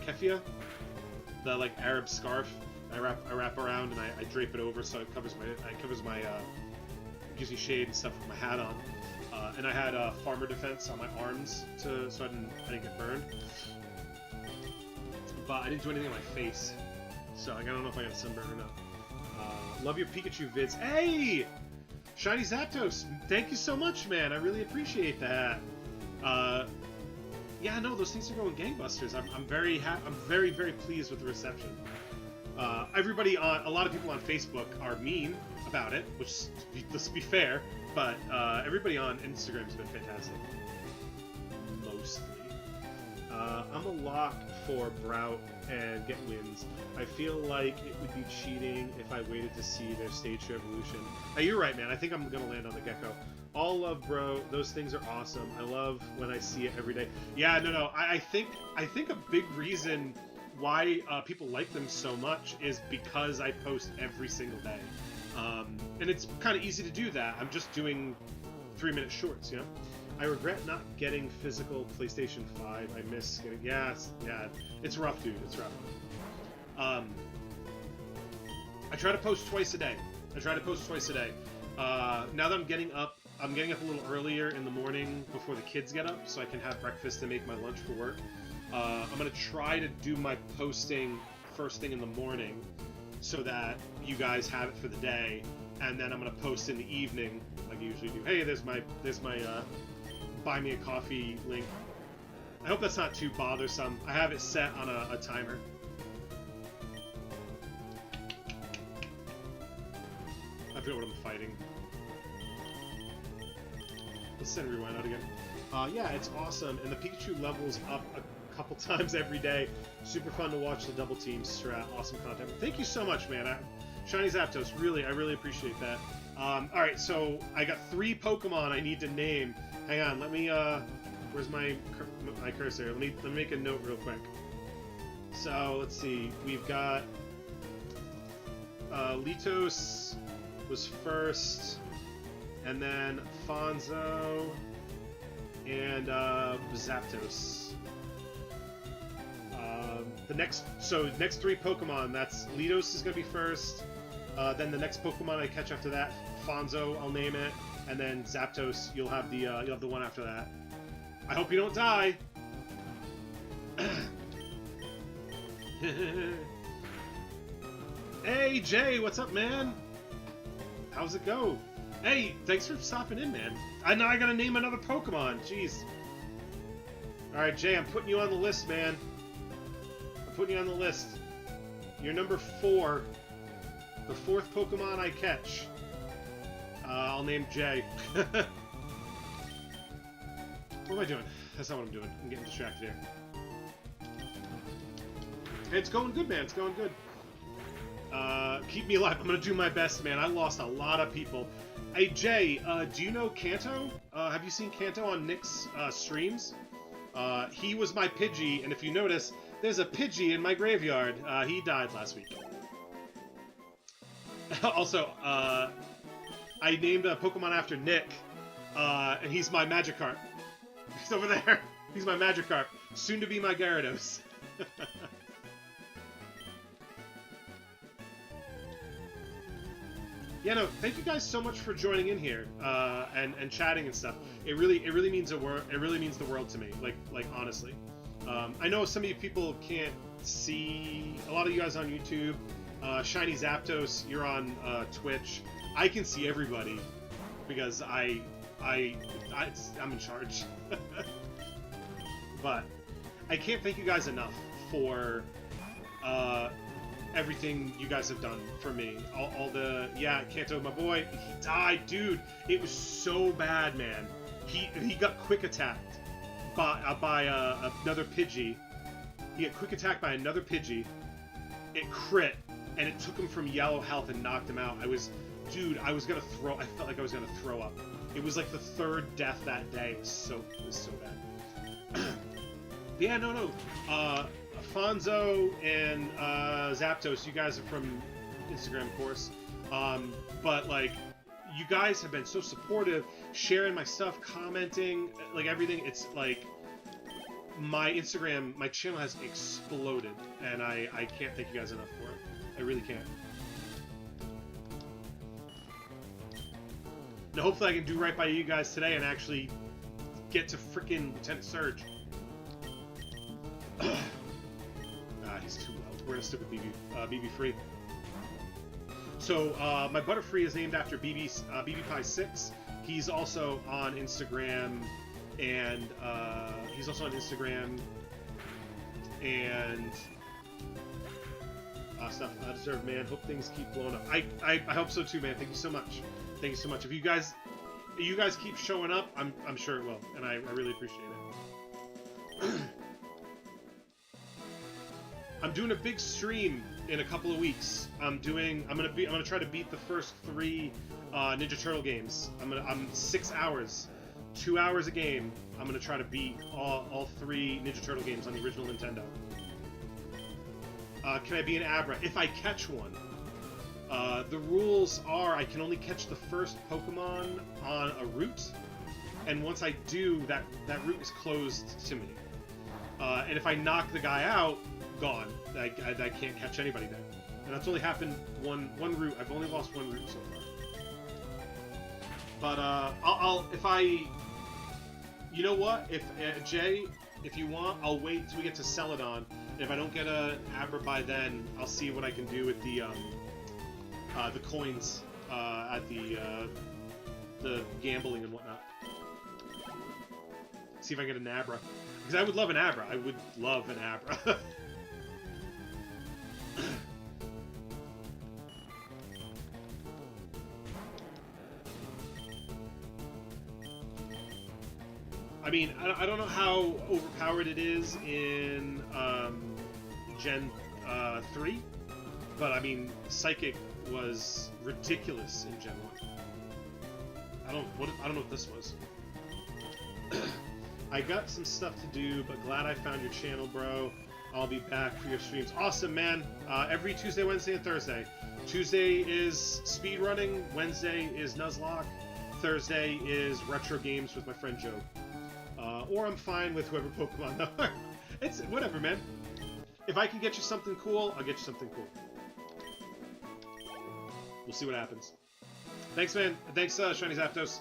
A: keffiyeh, the like Arab scarf. I wrap around and I drape it over so it covers my gives me shade and stuff with my hat on. And I had farmer defense on my arms so I didn't get burned. But I didn't do anything on my face, so like, I don't know if I got a sunburn or not. Love your Pikachu vids. Hey, Shiny Zapdos, thank you so much, man. I really appreciate that. Yeah, no, those things are going gangbusters. I'm very very pleased with the reception. Everybody a lot of people on Facebook are mean about it, which, let's be fair, but everybody on Instagram has been fantastic. Mostly. I'm a lock for Brout and get wins. I feel like it would be cheating if I waited to see their stage show evolution. Hey, you're right, man. I think I'm gonna land on the Gecko. All love, bro. Those things are awesome. I love when I see it every day. Yeah, no. I think a big reason why people like them so much is because I post every single day. And it's kind of easy to do that. I'm just doing 3-minute shorts, you know? I regret not getting physical PlayStation 5. I miss getting... Yeah, it's rough, dude. It's rough. I try to post twice a day. Now that I'm getting up a little earlier in the morning before the kids get up so I can have breakfast and make my lunch for work. I'm going to try to do my posting first thing in the morning so that you guys have it for the day, and then I'm going to post in the evening like I usually do. Hey, there's my buy me a coffee link. I hope that's not too bothersome. I have it set on a timer. I forget what I'm fighting. Let's send rewind out again. Yeah, it's awesome, and the Pikachu levels up a couple times every day. Super fun to watch the double team strat. Awesome content. Thank you so much, man. Shiny Zapdos, I really appreciate that. All right, so I got 3 Pokemon I need to name. Hang on, let me. Where's my cursor? Let me make a note real quick. So let's see. We've got Litos was first, and then Fonzo and Zapdos. The next 3 Pokemon. That's Litos is gonna be first. Then the next Pokemon I catch after that, Fonzo, I'll name it, and then Zapdos. You'll have the one after that. I hope you don't die. Hey Jay, what's up, man? How's it go? Hey, thanks for stopping in, man. Now I gotta name another Pokemon. Jeez. All right, Jay, I'm putting you on the list, man. I'm putting you on the list. You're number 4. The 4th Pokemon I catch. I'll name Jay. What am I doing? That's not what I'm doing. I'm getting distracted here. It's going good, man. It's going good. Keep me alive. I'm gonna do my best, man. I lost a lot of people. Hey, Jay, do you know Kanto? Have you seen Kanto on Nick's streams? He was my Pidgey, and if you notice, there's a Pidgey in my graveyard. He died last week. Also, I named a Pokemon after Nick, and he's my Magikarp. He's over there. He's my Magikarp, soon to be my Gyarados. Yeah, no, thank you guys so much for joining in here and chatting and stuff. It really means the world to me. Like honestly, I know some of you people can't see. A lot of you guys on YouTube, Shiny Zapdos, you're on Twitch. I can see everybody because I'm in charge. But I can't thank you guys enough for everything you guys have done for me. All the Kanto, my boy, he died, dude. It was so bad, man. He got quick attacked by another Pidgey. He got quick attacked by another Pidgey. It crit, and it took him from yellow health and knocked him out. I felt like I was gonna throw up. It was like the third death that day. It was so bad. Yeah, no. Fonzo and Zapdos, you guys are from Instagram, of course. But like, you guys have been so supportive, sharing my stuff, commenting, like everything. It's like my Instagram, my channel has exploded, and I can't thank you guys enough for it. I really can't. Now, hopefully I can do right by you guys today and actually get to freaking Lieutenant Surge. He's too low. We're gonna stick with BB Free. So my Butterfree is named after BB Pie 6. He's also on Instagram, and stuff I deserve, man. Hope things keep blowing up. I hope so too, man. Thank you so much. Thank you so much. If you guys keep showing up, I'm sure it will, and I really appreciate it. I'm doing a big stream in a couple of weeks. I'm gonna try to beat the first 3 Ninja Turtle games. I'm 6 hours, 2 hours a game. I'm gonna try to beat all 3 Ninja Turtle games on the original Nintendo. Can I be an Abra? If I catch one. The rules are I can only catch the first Pokemon on a route, and once I do, that route is closed to me. And if I knock the guy out, gone. I can't catch anybody there. And that's only happened one route. I've only lost one route so far. But you know what? If Jay, if you want, I'll wait till we get to Celadon. And if I don't get a Abra by then, I'll see what I can do with the coins at the gambling and whatnot. See if I can get an Abra. Because I would love an Abra. I would love an Abra. I mean, I don't know how overpowered it is in Gen 3, but I mean, Psychic was ridiculous in Gen 1. I don't know what this was. I got some stuff to do, but glad I found your channel, bro. I'll be back for your streams. Awesome, man. Every Tuesday, Wednesday, and Thursday. Tuesday is speedrunning. Wednesday is Nuzlocke. Thursday is retro games with my friend Joe. Or I'm fine with whoever Pokemon are. It's whatever, man. If I can get you something cool, I'll get you something cool. We'll see what happens. Thanks, man. Thanks, Shiny Zapdos.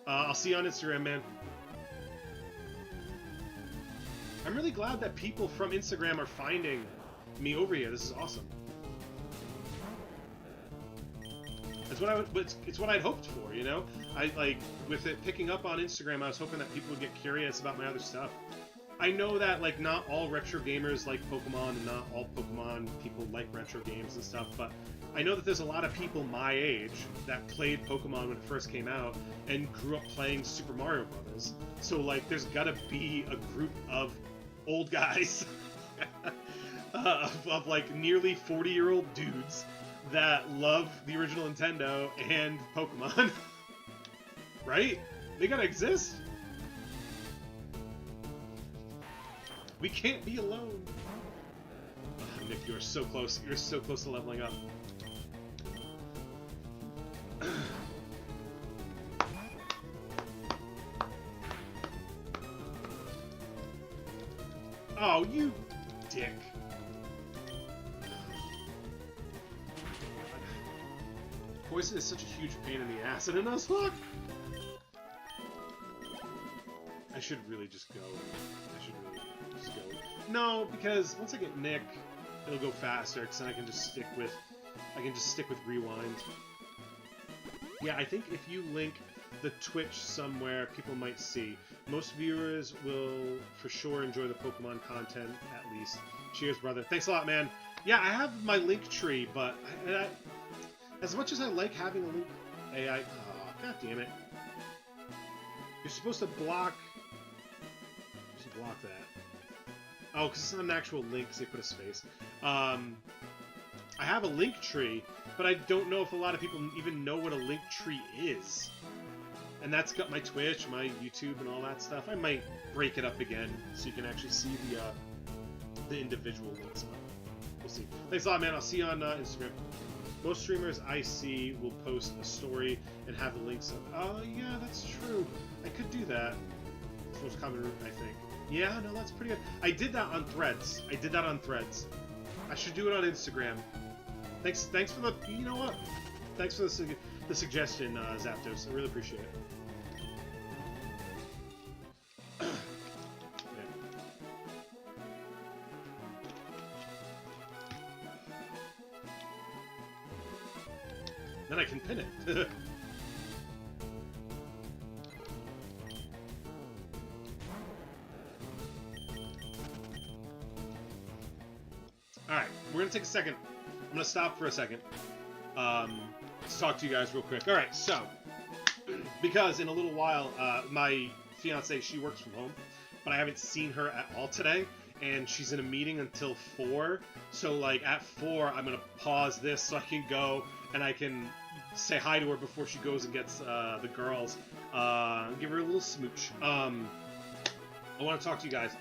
A: I'll see you on Instagram, man. I'm really glad that people from Instagram are finding me over here. This is awesome. It's what I'd hoped for, you know? With it picking up on Instagram, I was hoping that people would get curious about my other stuff. I know that, like, not all retro gamers like Pokemon, and not all Pokemon people like retro games and stuff, but I know that there's a lot of people my age that played Pokemon when it first came out and grew up playing Super Mario Brothers. So, like, there's gotta be a group of old guys of like nearly 40-year-old dudes that love the original Nintendo and Pokemon. Right? They gotta exist. We can't be alone. Oh, Nick, you're so close. You're so close to leveling up. Oh, you dick. Poison is such a huge pain in the ass in a Nuzlocke. I should really just go. I should really just go. No, because once I get Nick, it'll go faster, because then I can just stick with rewind. Yeah, I think if you link the Twitch somewhere, people might see. Most viewers will for sure enjoy the Pokemon content, at least. Cheers, brother. Thanks a lot, man. Yeah, I have my link tree, but as much as I like having a link AI... Oh, god damn it. You're supposed to block... block that. Oh, because it's not an actual link, because they put a space. I have a link tree, but I don't know if a lot of people even know what a link tree is. And that's got my Twitch, my YouTube, and all that stuff. I might break it up again, so you can actually see the individual links. We'll see. Thanks a lot, man. I'll see you on Instagram. Most streamers I see will post a story and have the links up. Oh, yeah, that's true. I could do that. It's the most common route, I think. Yeah, no, that's pretty good. I did that on Threads. I should do it on Instagram. Thanks for the... You know what? Thanks for the suggestion, Zapdos. I really appreciate it. Then I can pin it. Alright, we're going to take a second. I'm going to stop for a second. To talk to you guys real quick. Alright, so, because in a little while, my fiance, she works from home, but I haven't seen her at all today, and she's in a meeting until 4, so, like, at 4, I'm going to pause this so I can go, and I can say hi to her before she goes and gets the girls, give her a little smooch. I want to talk to you guys.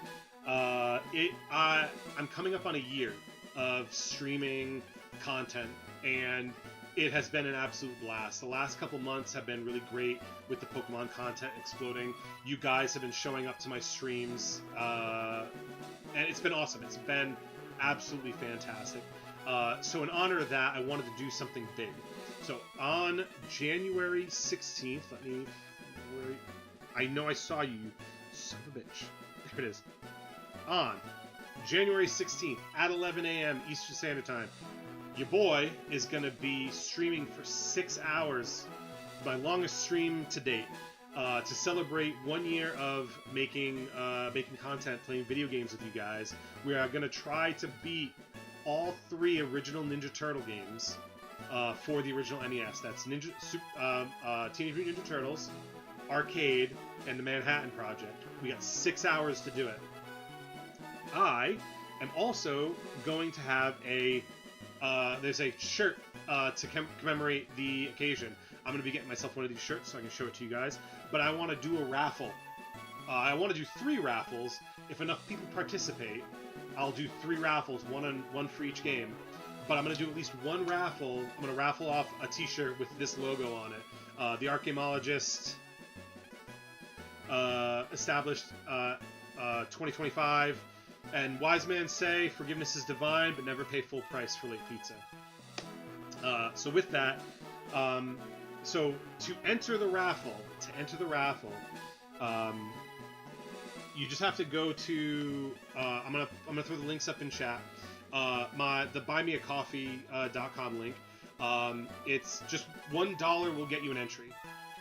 A: I'm coming up on a year of streaming content, and it has been an absolute blast. The last couple months have been really great with the Pokemon content exploding. You guys have been showing up to my streams, and it's been awesome. It's been absolutely fantastic. So in honor of that, I wanted to do something big. So on January 16th, I know I saw you, you son of a bitch. There it is. On January 16th at 11 a.m. Eastern Standard Time, your boy is going to be streaming for 6 hours, my longest stream to date, to celebrate 1 year of making content, playing video games with you guys. We are going to try to beat all 3 original Ninja Turtle games for the original NES. That's Teenage Mutant Ninja Turtles, Arcade, and the Manhattan Project. We got 6 hours to do it. I am also going to have there's a shirt to commemorate the occasion. I'm going to be getting myself one of these shirts so I can show it to you guys. But I want to do a raffle. I want to do 3 raffles. If enough people participate, I'll do 3 raffles, one for each game. But I'm going to do at least 1 raffle. I'm going to raffle off a t-shirt with this logo on it. The Archaeologist established 2025. And wise men say, forgiveness is divine, but never pay full price for late pizza. So with that, so to enter the raffle, you just have to go to, I'm gonna throw the links up in chat. The buymeacoffee.com link. It's just $1 will get you an entry.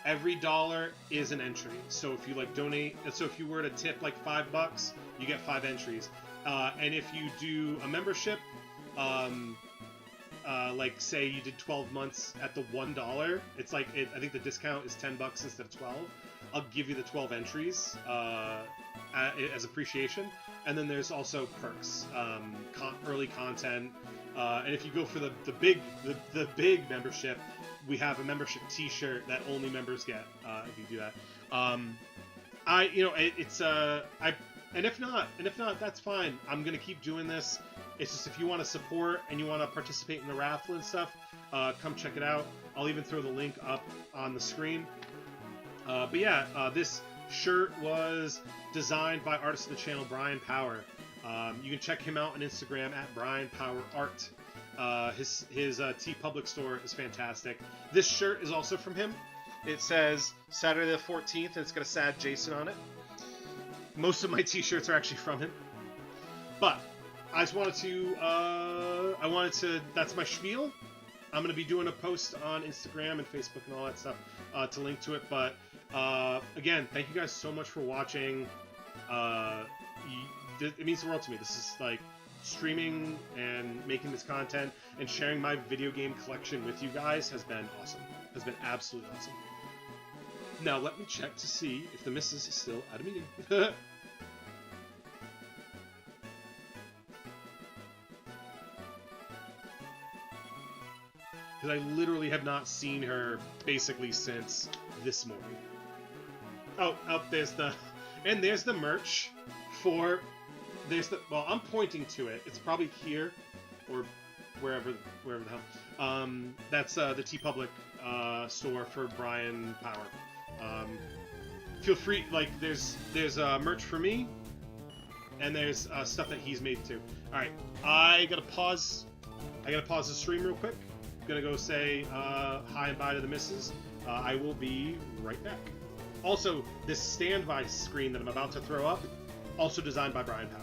A: Every $1 is an entry. So if you donate, so if you were to tip like $5, you get 5 entries. And if you do a membership, like say you did 12 months at the $1, it's I think the discount is $10 instead of 12. I'll give you the 12 entries as appreciation. And then there's also perks, early content. And if you go for the big membership, we have a membership T-shirt that only members get. If you do that, and if not, that's fine. I'm gonna keep doing this. It's just if you want to support and you want to participate in the raffle and stuff, come check it out. I'll even throw the link up on the screen. But yeah, this shirt was designed by artist of the channel Brian Power. You can check him out on Instagram at Brian Power Art. His T Public store is fantastic. This shirt is also from him. It says Saturday the 14th, and it's got a sad Jason on it. Most of my t-shirts are actually from him. But I just wanted to, that's my spiel. I'm going to be doing a post on Instagram and Facebook and all that stuff to link to it. But again, thank you guys so much for watching. It means the world to me. This is like streaming and making this content and sharing my video game collection with you guys has been awesome. Has been absolutely awesome. Now let me check to see if the missus is still at a meeting. Because I literally have not seen her basically since this morning. Oh, there's the merch for, well, I'm pointing to it. It's probably here or wherever the hell. That's the T Public store for Brian Power. Feel free, like, there's merch for me, and there's stuff that he's made too. All right, I gotta pause the stream real quick. Gonna go say hi and bye to the missus. I will be right back. Also, this standby screen that I'm about to throw up, also designed by Brian Power.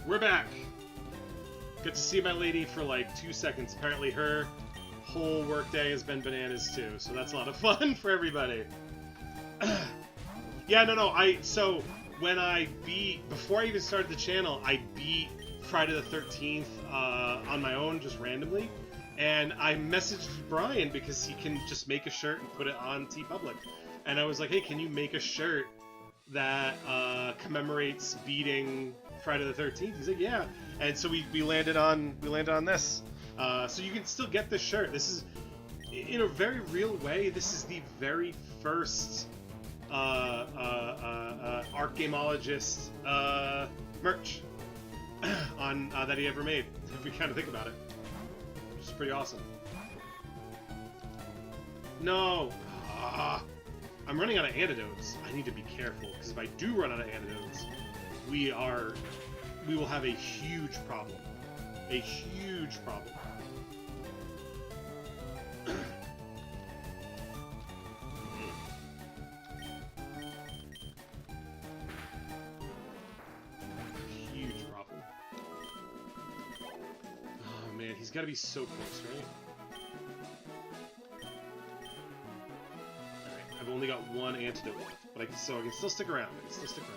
A: We're back. Get to see my lady for like 2 seconds. Apparently her whole workday has been bananas too, so that's a lot of fun for everybody. Yeah, no, so when before I even started the channel, I beat Friday the 13th on my own, just randomly, and I messaged Brian because he can just make a shirt and put it on T Public, and I was like, hey, can you make a shirt that commemorates beating Friday the 13th? He's like, yeah. And so we landed on this. So you can still get this shirt. This is in a very real way, this is the very first Art Gameologist merch on that he ever made, if we kind of think about it. Which is pretty awesome. No! I'm running out of antidotes. I need to be careful, because if I do run out of antidotes, we will have a huge problem. A huge problem. Huge problem. Oh man, he's got to be so close, right? Alright, I've only got one antidote left, but I can still stick around. I can still stick around.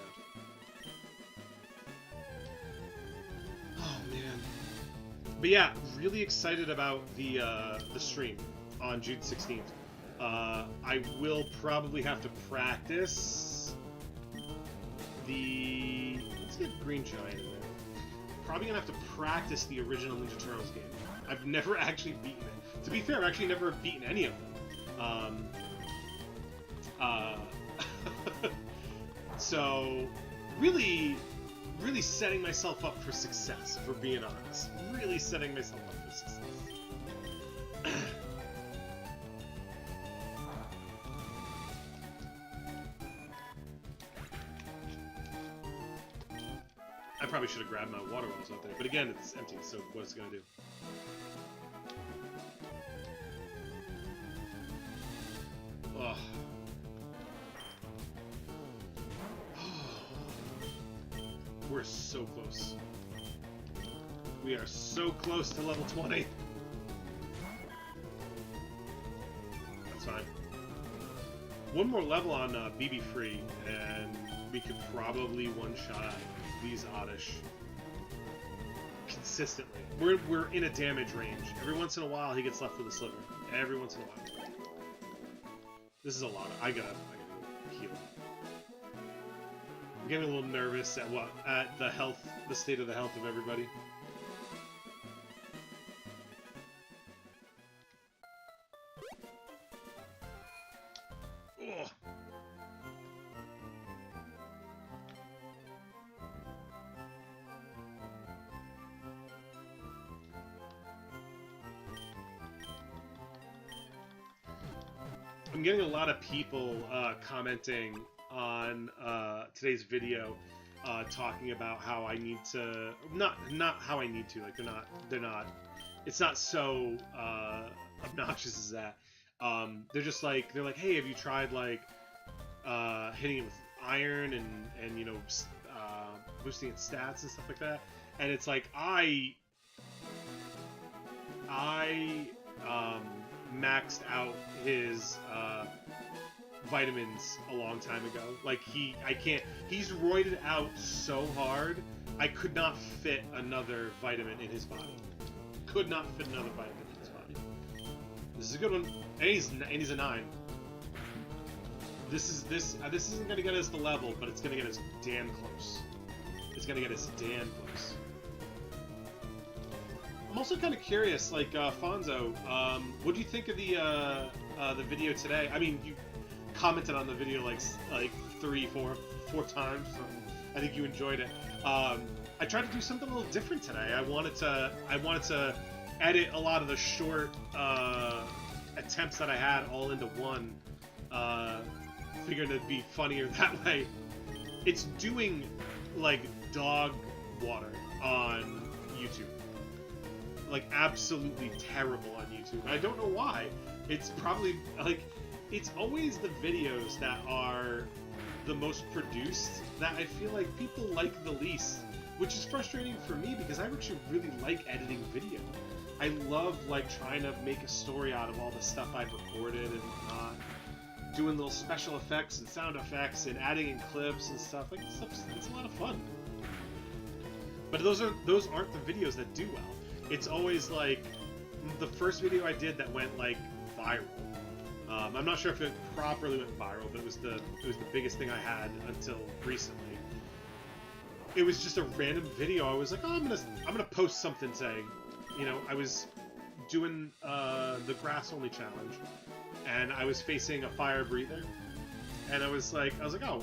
A: But yeah, really excited about the stream on June 16th. I will probably have to practice the... Let's get Green Giant in there. Probably gonna have to practice the original Ninja Turtles game. I've never actually beaten it. To be fair, I've actually never beaten any of them. So, really setting myself up for success, if we're being honest. Really setting myself up for success. I probably should have grabbed my water while I was out there, but again, it's empty, so what is it going to do? Ugh. We're so close. We are so close to level 20. That's fine. One more level on BB Free, and we could probably one-shot these Oddish consistently. We're in a damage range. Every once in a while, he gets left with a sliver. Every once in a while. This is a lot. I gotta heal. I'm getting a little nervous at the state of the health of everybody. Ugh. I'm getting a lot of people commenting on today's video, talking about how I need to not how I need to, like they're not it's not so obnoxious as that. They're just like, hey, have you tried like hitting it with iron and you know boosting its stats and stuff like that? And it's like I maxed out his vitamins a long time ago. Like he's roided out so hard, I could not fit another vitamin in his body. Could not fit another vitamin in his body. This is a good one. And he's a 9. This isn't gonna get us the level, but it's gonna get us damn close. It's gonna get us damn close. I'm also kind of curious, like Fonzo, what do you think of the video today? I mean, you commented on the video like 4 times, so I think you enjoyed it. I tried to do something a little different today. I wanted to edit a lot of the short attempts that I had all into one. Figured it'd be funnier that way. It's doing like dog water on YouTube. Like absolutely terrible on YouTube. I don't know why. It's probably like it's always the videos that are the most produced that I feel like people like the least, which is frustrating for me because I actually really like editing video. I love like trying to make a story out of all the stuff I've recorded and whatnot, doing little special effects and sound effects and adding in clips and stuff. Like it's a lot of fun. But those aren't the videos that do well. It's always like the first video I did that went like viral. I'm not sure if it properly went viral, but it was the biggest thing I had until recently. It was just a random video. I was like, oh, I'm gonna post something saying, you know, I was doing the grass only challenge, and I was facing a fire breather, and I was like, oh,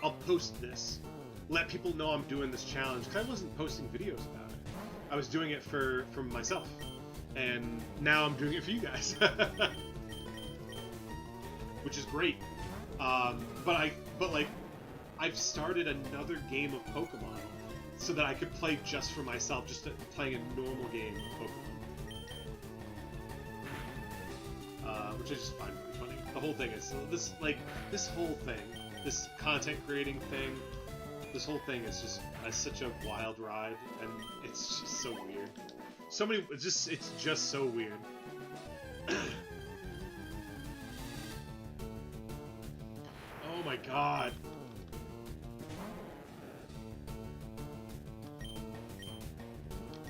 A: I'll post this, let people know I'm doing this challenge, because I wasn't posting videos about it. I was doing it for myself, and now I'm doing it for you guys, which is great. But like, I've started another game of Pokemon so that I could play just for myself, just playing a normal game of Pokemon, which I just find really funny. The whole thing is this whole thing, this content creating thing, this whole thing is just such a wild ride, and it's just so weird. It's just so weird. Oh my god.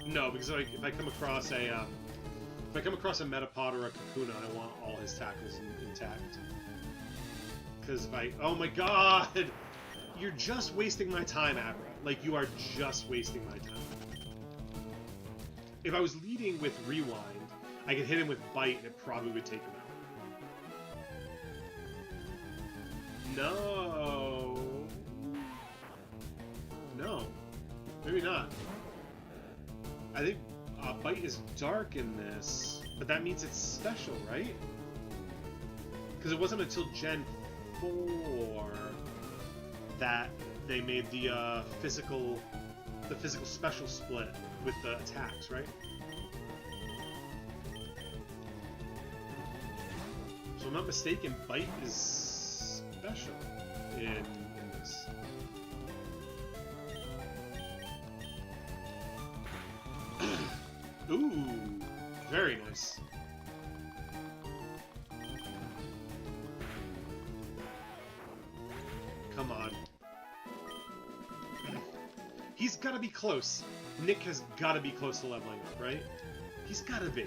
A: No, because like if I come across a Metapod or a Kakuna, I want all his tackles intact. Because oh my god, you're just wasting my time, Abra. Like, you are just wasting my time. If I was leading with Rewind, I could hit him with Bite and it probably would take him out. No. No. Maybe not. I think Bite is dark in this, but that means it's special, right? Because it wasn't until Gen 4 that they made the physical special split with the attacks, right? So if I'm not mistaken, Bite is special in this. Ooh, very nice. Come on. He's gotta be close. Nick has gotta be close to leveling up, right? He's gotta be. I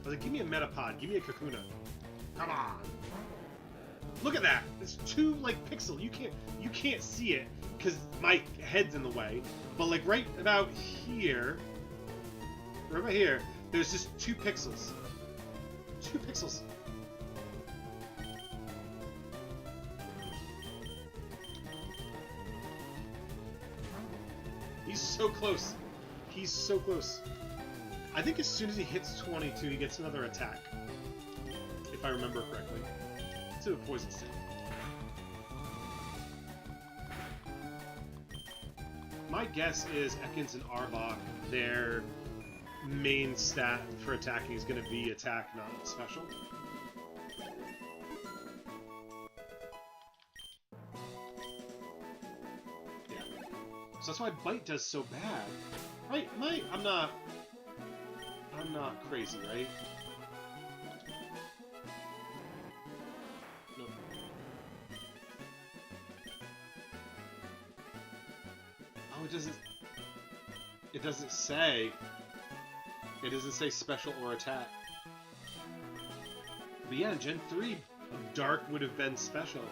A: was like, give me a Metapod, give me a Kakuna. Come on. Look at that. It's 2 like pixel. You can't see it because my head's in the way. But like right about here, there's just 2 pixels. 2 pixels. He's so close. He's so close. I think as soon as he hits 22, he gets another attack. If I remember correctly. To a poison sting. My guess is Ekans and Arbok, their main stat for attacking is going to be attack, not special. Yeah. So that's why Bite does so bad. Right? I'm not crazy, right? No. Oh, it doesn't say. It doesn't say special or attack. But yeah, in Gen 3, Dark would have been special.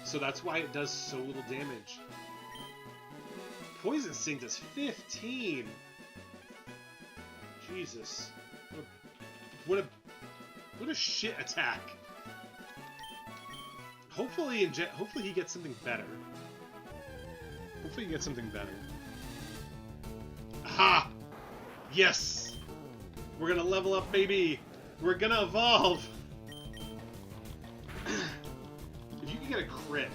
A: So that's why it does so little damage. Poison Sting does 15! Jesus. What a shit attack. Hopefully he gets something better. Hopefully he gets something better. Aha! Yes! We're gonna level up, baby! We're gonna evolve! If you could get a crit,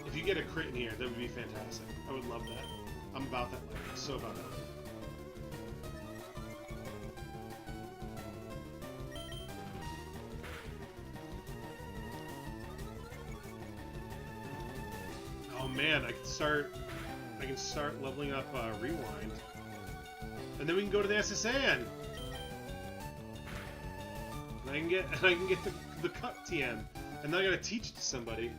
A: if you get a crit in here, that would be fantastic. I would love that. I'm about that life. So about that life. Oh man, I can start leveling up Rewind. And then we can go to the SSN! And I can get the cut TM. And then I gotta teach it to somebody.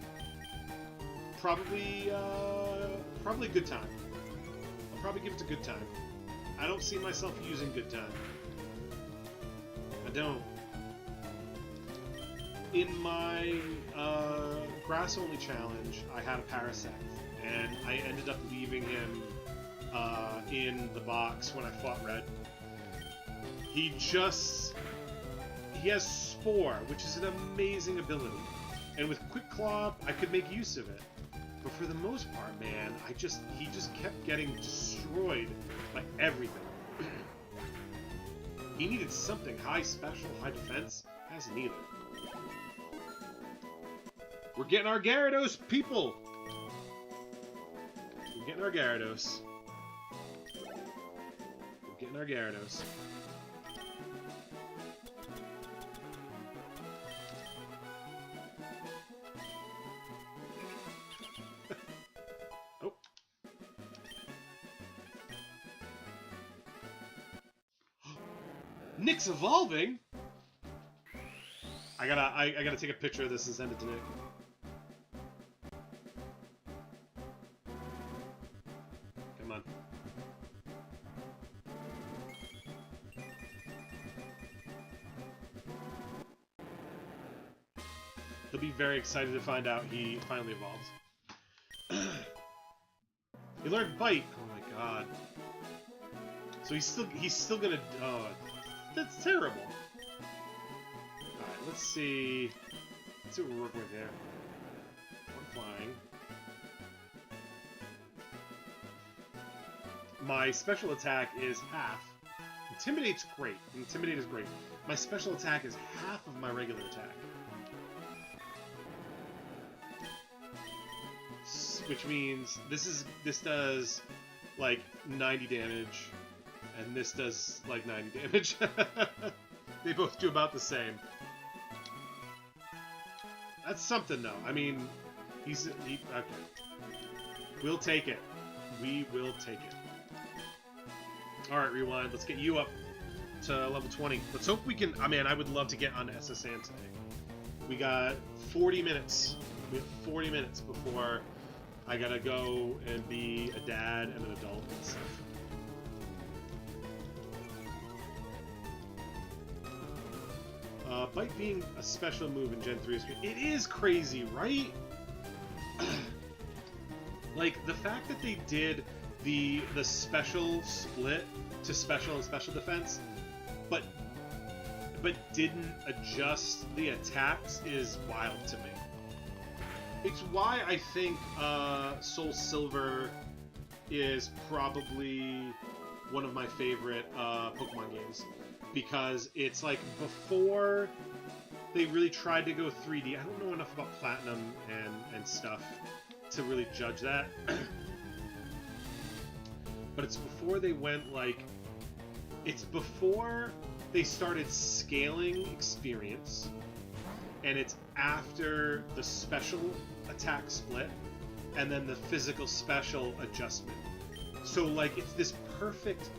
A: Probably a good time. I'll probably give it a good time. I don't see myself using good time. I don't. In my grass-only challenge, I had a Parasect, and I ended up leaving him in the box when I fought Red. He has Spore, which is an amazing ability. And with Quick Claw, I could make use of it. But for the most part, man, he just kept getting destroyed by everything. He needed something high special, high defense. Hasn't neither. We're getting our Gyarados, people! We're getting our Gyarados. We're getting our Gyarados. Oh. Nick's evolving? I gotta take a picture of this and send it to Nick. Come on. He'll be very excited to find out he finally evolved. He learned Bite. Oh my god. So he's still gonna. Oh, that's terrible. All right, let's see. Let's see what we're working with here. We're flying. My special attack is half. Intimidate's great. Intimidate is great. My special attack is half of my regular attack. Which means this does like 90 damage, and this does like 90 damage. They both do about the same. That's something though. I mean, okay. We'll take it. We will take it. Alright, Rewind, let's get you up to level 20. Let's hope we can... I mean, I would love to get on SS Ante. We got 40 minutes. We have 40 minutes before I gotta go and be a dad and an adult and stuff. Bite being a special move in Gen 3 is... It is crazy, right? Like, the fact that they did the special split to special and special defense, but didn't adjust the attacks is wild to me. It's why I think Soul Silver is probably one of my favorite Pokemon games, because it's like before they really tried to go 3D. I don't know enough about Platinum and stuff to really judge that. But it's before they went like... It's before they started scaling experience, and it's after the special attack split, and then the physical special adjustment. So like it's this perfect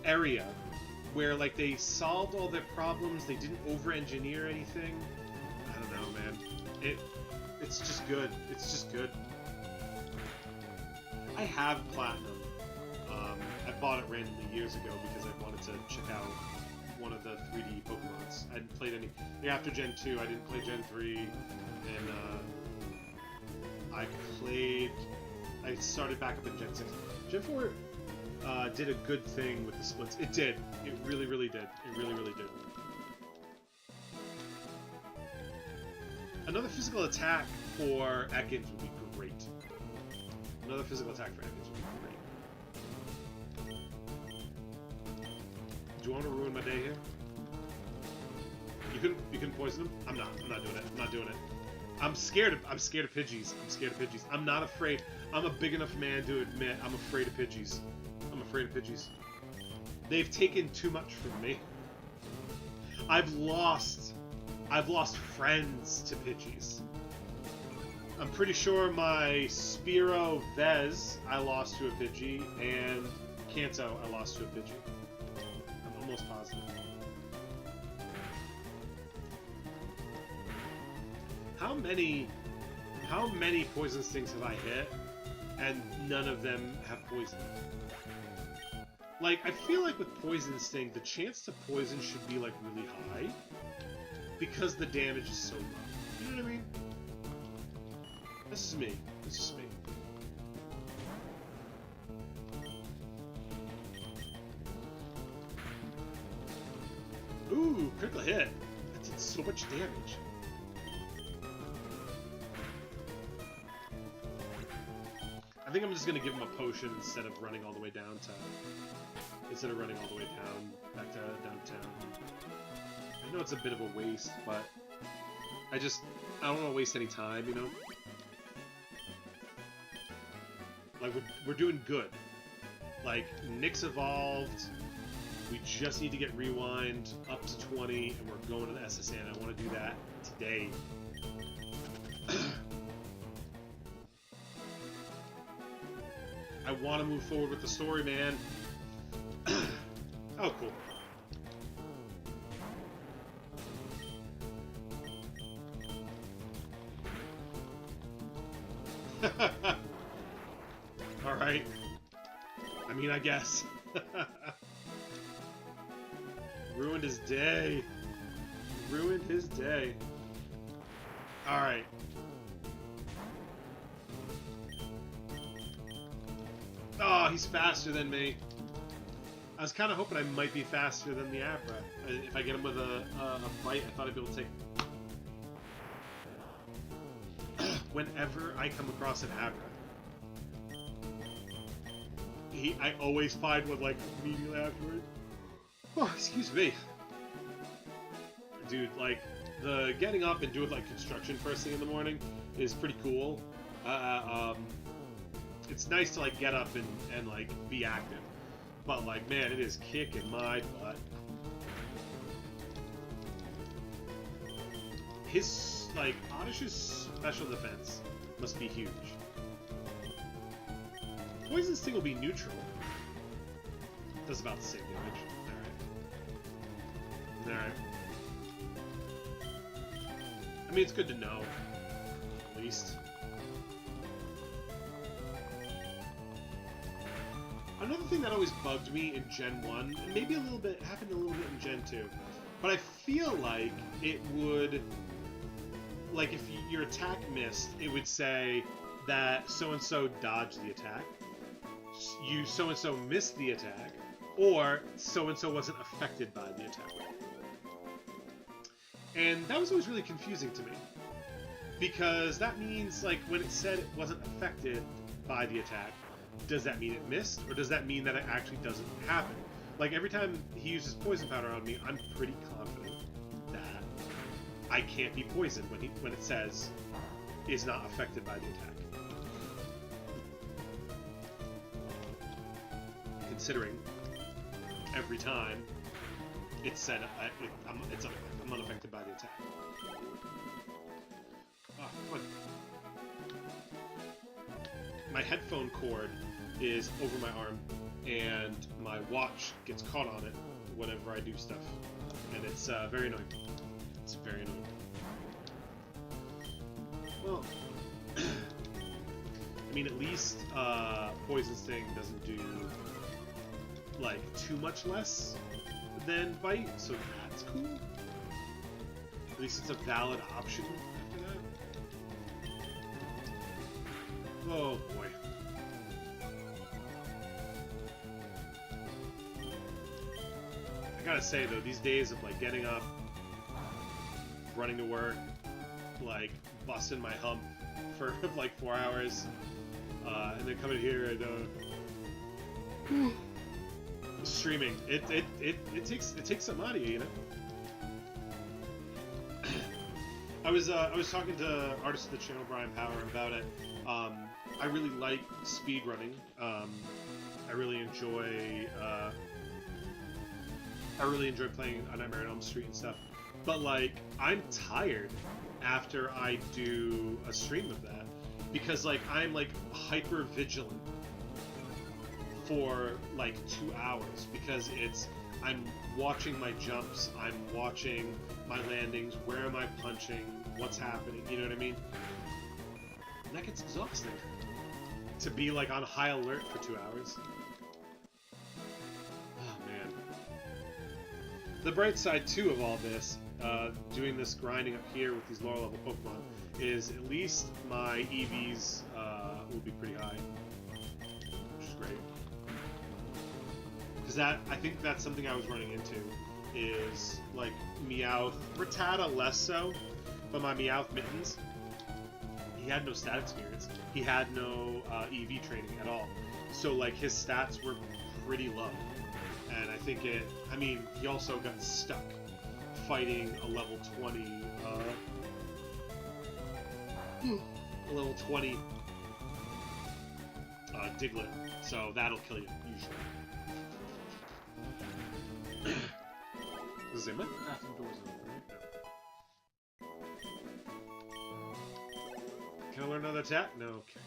A: area where like they solved all their problems, they didn't over-engineer anything. I don't know, man. It's just good. It's just good. I have Platinum. I bought it randomly years ago because I wanted to check out one of the 3D Pokemons. I hadn't played any. After Gen 2, I didn't play Gen 3, and I started back up in Gen 6. Gen 4 did a good thing with the splits. It did. It really, really did. It really, really did. Another physical attack for Ekans would be great. Another physical attack for Ekans would be great. Do you want to ruin my day here? You can poison him? I'm not doing it. I'm not doing it. I'm scared of Pidgeys. I'm scared of Pidgeys. I'm not afraid. I'm a big enough man to admit I'm afraid of Pidgeys. I'm afraid of Pidgeys. They've taken too much from me. I've lost friends to Pidgeys. I'm pretty sure my Spearow Vez I lost to a Pidgey, and Kanto I lost to a Pidgey. I'm almost positive. How many poison stings have I hit, and none of them have poison? Like, I feel like with Poison Sting, the chance to poison should be, like, really high, because the damage is so low. You know what I mean? This is me. This is me. Ooh, critical hit. That did so much damage. I think I'm just gonna give him a potion instead of running all the way down to... Instead of running all the way down, back to downtown. I know it's a bit of a waste, but... I don't want to waste any time, you know? Like, we're doing good. Like, Nick's evolved, we just need to get Rewind up to 20, and we're going to the SSN. I want to do that today. I want to move forward with the story, man. Oh, cool. Alright. I mean, I guess. Ruined his day. Ruined his day. Alright. Oh, he's faster than me. I was kind of hoping I might be faster than the Abra. If I get him with a bite, I thought I'd be able to take... Whenever I come across an Abra, I always find one, like, immediately afterward. Oh, excuse me. Dude, like, the getting up and doing, like, construction first thing in the morning is pretty cool. It's nice to, like, get up and like, be active. But, like, man, it is kicking my butt. His, like, Oddish's special defense must be huge. Poison Sting will be neutral. Does about the same damage. Alright. Alright. I mean, it's good to know. At least. Another thing that always bugged me in Gen 1, and maybe a little bit, happened a little bit in Gen 2, but I feel like it would, like if your attack missed, it would say that so-and-so dodged the attack, you so-and-so missed the attack, or so-and-so wasn't affected by the attack. And that was always really confusing to me, because that means, like, when it said it wasn't affected by the attack, does that mean it missed, or does that mean that it actually doesn't happen? Like, every time he uses poison powder on me, I'm pretty confident that I can't be poisoned when it says is not affected by the attack. Considering every time it said I'm unaffected by the attack. Oh, come on. My headphone cord is over my arm, and my watch gets caught on it whenever I do stuff, and it's very annoying. It's very annoying. Well, I mean, at least Poison Sting doesn't do like too much less than Bite, so that's cool. At least it's a valid option after that. Oh boy. I gotta say though, these days of like getting up, running to work, like busting my hump for like 4 hours, and then coming here and streaming, it takes some out of you, you know. I was talking to artist of the channel Brian Power about it. I really like speedrunning. I really enjoy playing on Nightmare on Elm Street and stuff. But like, I'm tired after I do a stream of that, because like I'm like hyper vigilant for like 2 hours, because I'm watching my jumps, I'm watching my landings, where am I punching, what's happening, you know what I mean? And that gets exhausting. To be like on high alert for 2 hours. Oh man. The bright side too of all this, doing this grinding up here with these lower level Pokemon, is at least my EVs will be pretty high. Which is great. Because I think that's something I was running into is like Meowth, Rattata less so, but my Meowth Mittens, he had no stat experience. He had no EV training at all. So like his stats were pretty low. And I think I mean, he also got stuck fighting a level 20, Diglett. So that'll kill you, usually. Zimmer? Can I learn another attack? No, okay.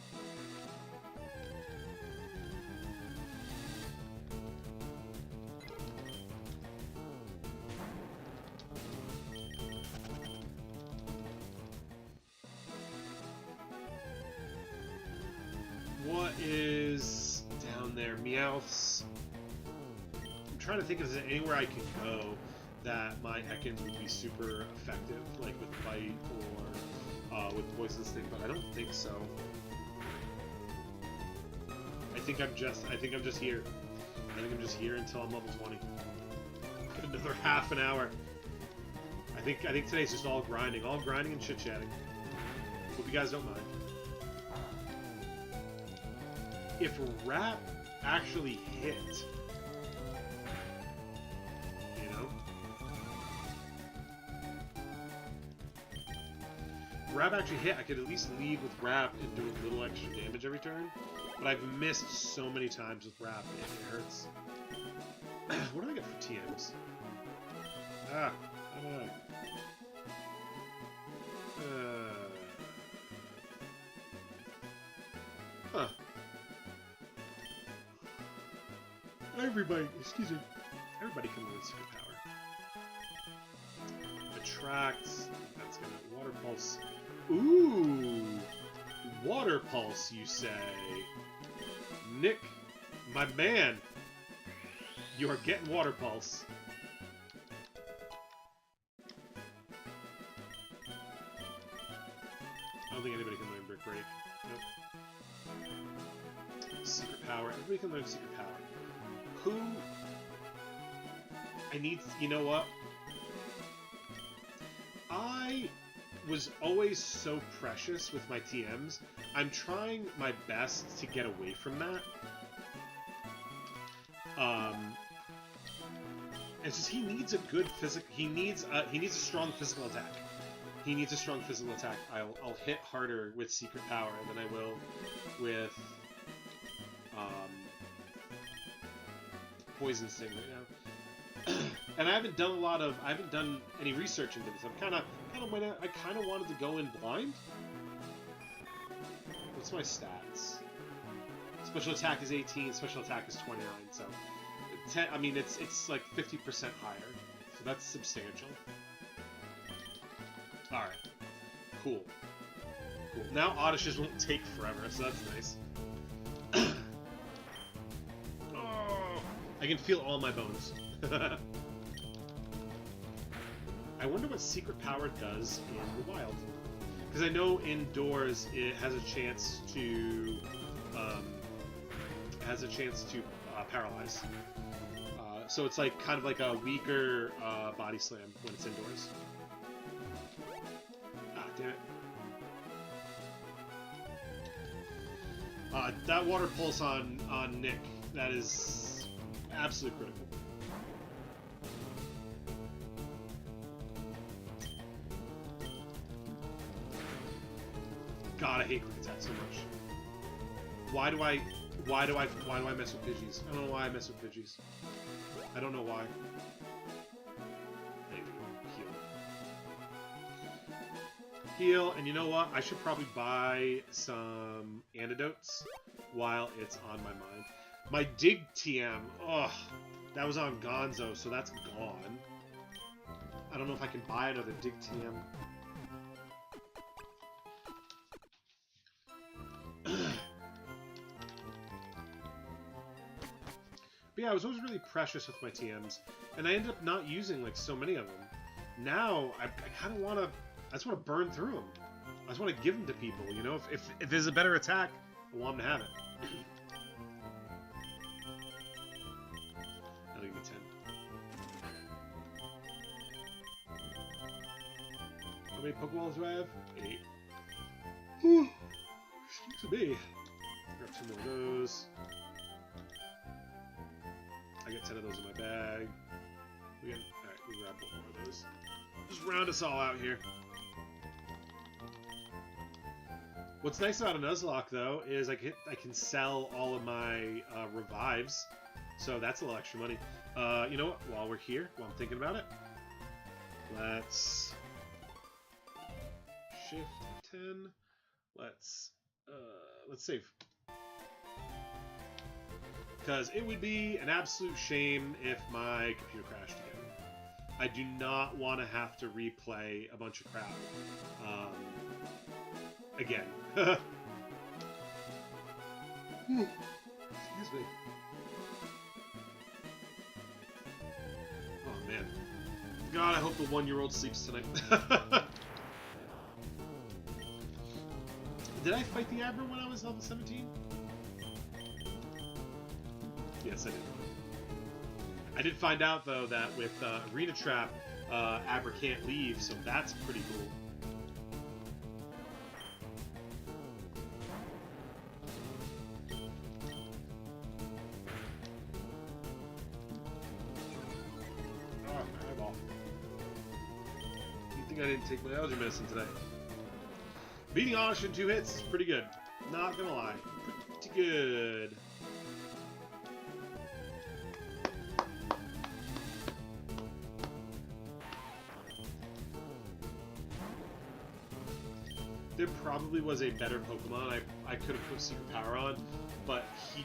A: What is down there? Meowth's. I'm trying to think if there's anywhere I can go that my Ekans would be super effective, like with Bite or with Poison Sting, but I don't think so. I think I'm just here. I think I'm just here until I'm level 20. Another half an hour. I think today's just all grinding and chit-chatting. Hope you guys don't mind. If Rap actually hit, you know? If Rap actually hit, I could at least lead with Rap and do a little extra damage every turn. But I've missed so many times with Rap, it hurts. What do I get for TMs? I don't know. Huh. Everybody can learn Secret Power. Attracts. That's gonna Water Pulse. Ooh! Water Pulse, you say? Nick, my man, you are getting Water Pulse. I don't think anybody can learn Brick Break. Nope. Secret Power. Everybody can learn Secret Power. Who... I need... You know what? I was always so precious with my TMs. I'm trying my best to get away from that. It's just he needs a good physical... He needs a strong physical attack. He needs a strong physical attack. I'll hit harder with Secret Power than I will with Poison Sting right now. And I haven't done any research into this. I kind of wanted to go in blind. What's my stats? Special attack is 18. Special attack is 29. So, I mean, it's like 50% higher. So that's substantial. All right. Cool. Now Oddishes won't take forever, so that's nice. I can feel all my bones. I wonder what Secret Power does in the wild. Because I know indoors it has a chance to paralyze. So it's like kind of like a weaker body slam when it's indoors. Ah, damn it. That Water Pulse on Nick, that is absolutely critical. God, I hate Quick Attack so much. Why do I mess with Pidgeys? I don't know why I mess with Pidgeys. I don't know why. Maybe heal, and you know what? I should probably buy some antidotes while it's on my mind. My Dig TM, that was on Gonzo, so that's gone. I don't know if I can buy another Dig TM. But yeah, I was always really precious with my TMs, and I ended up not using like so many of them. Now, I kind of want to, I just want to burn through them. I just want to give them to people, you know? If there's a better attack, I want them to have it. That'll give me 10. many Pokeballs do I have? 8. Whew. Excuse me. Grab 2 more of those. I get 10 of those in my bag. Alright, we grab 1 more of those. Just round us all out here. What's nice about a Nuzlocke, though, is I can sell all of my revives, so that's a little extra money. You know what? While we're here, while I'm thinking about it, let's shift 10. Let's save, because it would be an absolute shame if my computer crashed again. I do not want to have to replay a bunch of crap again. Excuse me. Oh man. God, I hope the 1-year-old sleeps tonight. Did I fight the Abra when I was level 17? Yes, I did. I did find out though that with Arena Trap, Abra can't leave, so that's pretty cool. I didn't take my allergy medicine today. Beating Oddish in 2 hits is pretty good. Not gonna lie. Pretty good. There probably was a better Pokemon I could have put Secret Power on, but he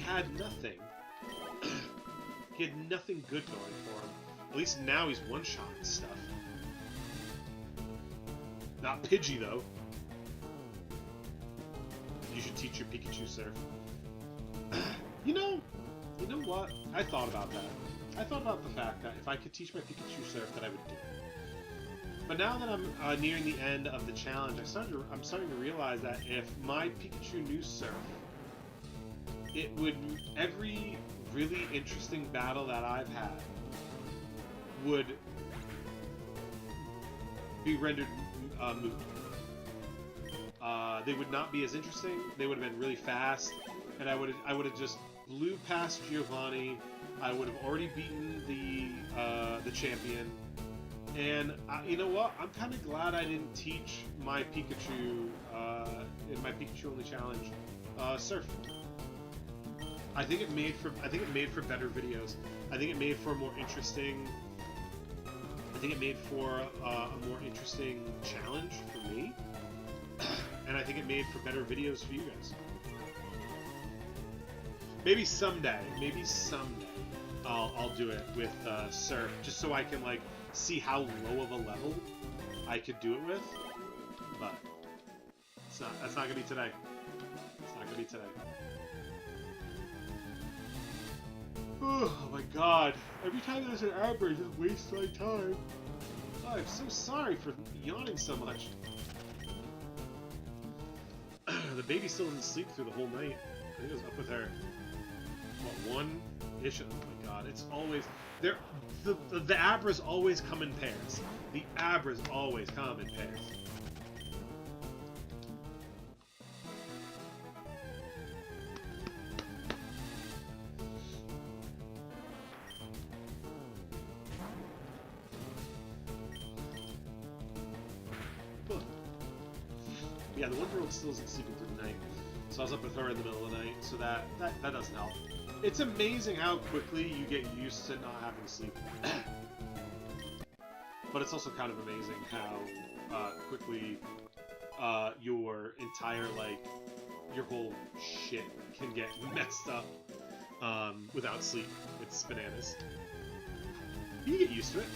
A: had nothing. He had nothing good going for him. At least now he's one-shotting stuff. Not Pidgey, though. You should teach your Pikachu Surf. You know what? I thought about that. I thought about the fact that if I could teach my Pikachu Surf, that I would do it. But now that I'm nearing the end of the challenge, I'm starting to realize that if my Pikachu New Surf, every really interesting battle that I've had would be rendered moot. They would not be as interesting. They would have been really fast, and I would have just blew past Giovanni. I would have already beaten the champion. And you know what? I'm kind of glad I didn't teach my Pikachu in my Pikachu only challenge Surf. I think it made for better videos. I think it made for a more interesting. I think it made for a more interesting challenge for me, and I think it made for better videos for you guys. Maybe someday, I'll do it with Surf, just so I can like see how low of a level I could do it with. But that's not gonna be today. It's not gonna be today. Oh my god. Every time there's an Abra, I just waste my time. Oh, I'm so sorry for yawning so much. The baby still doesn't sleep through the whole night. I think I was up with her, what, 1-ish? Oh my god, it's always... The Abras always come in pairs. The Abras always come in pairs. Yeah, the 1-year-old still isn't sleeping through the night, so I was up with her in the middle of the night, so that doesn't help. It's amazing how quickly you get used to not having sleep. But it's also kind of amazing how quickly your entire, like, your whole shit can get messed up without sleep. It's bananas. You get used to it.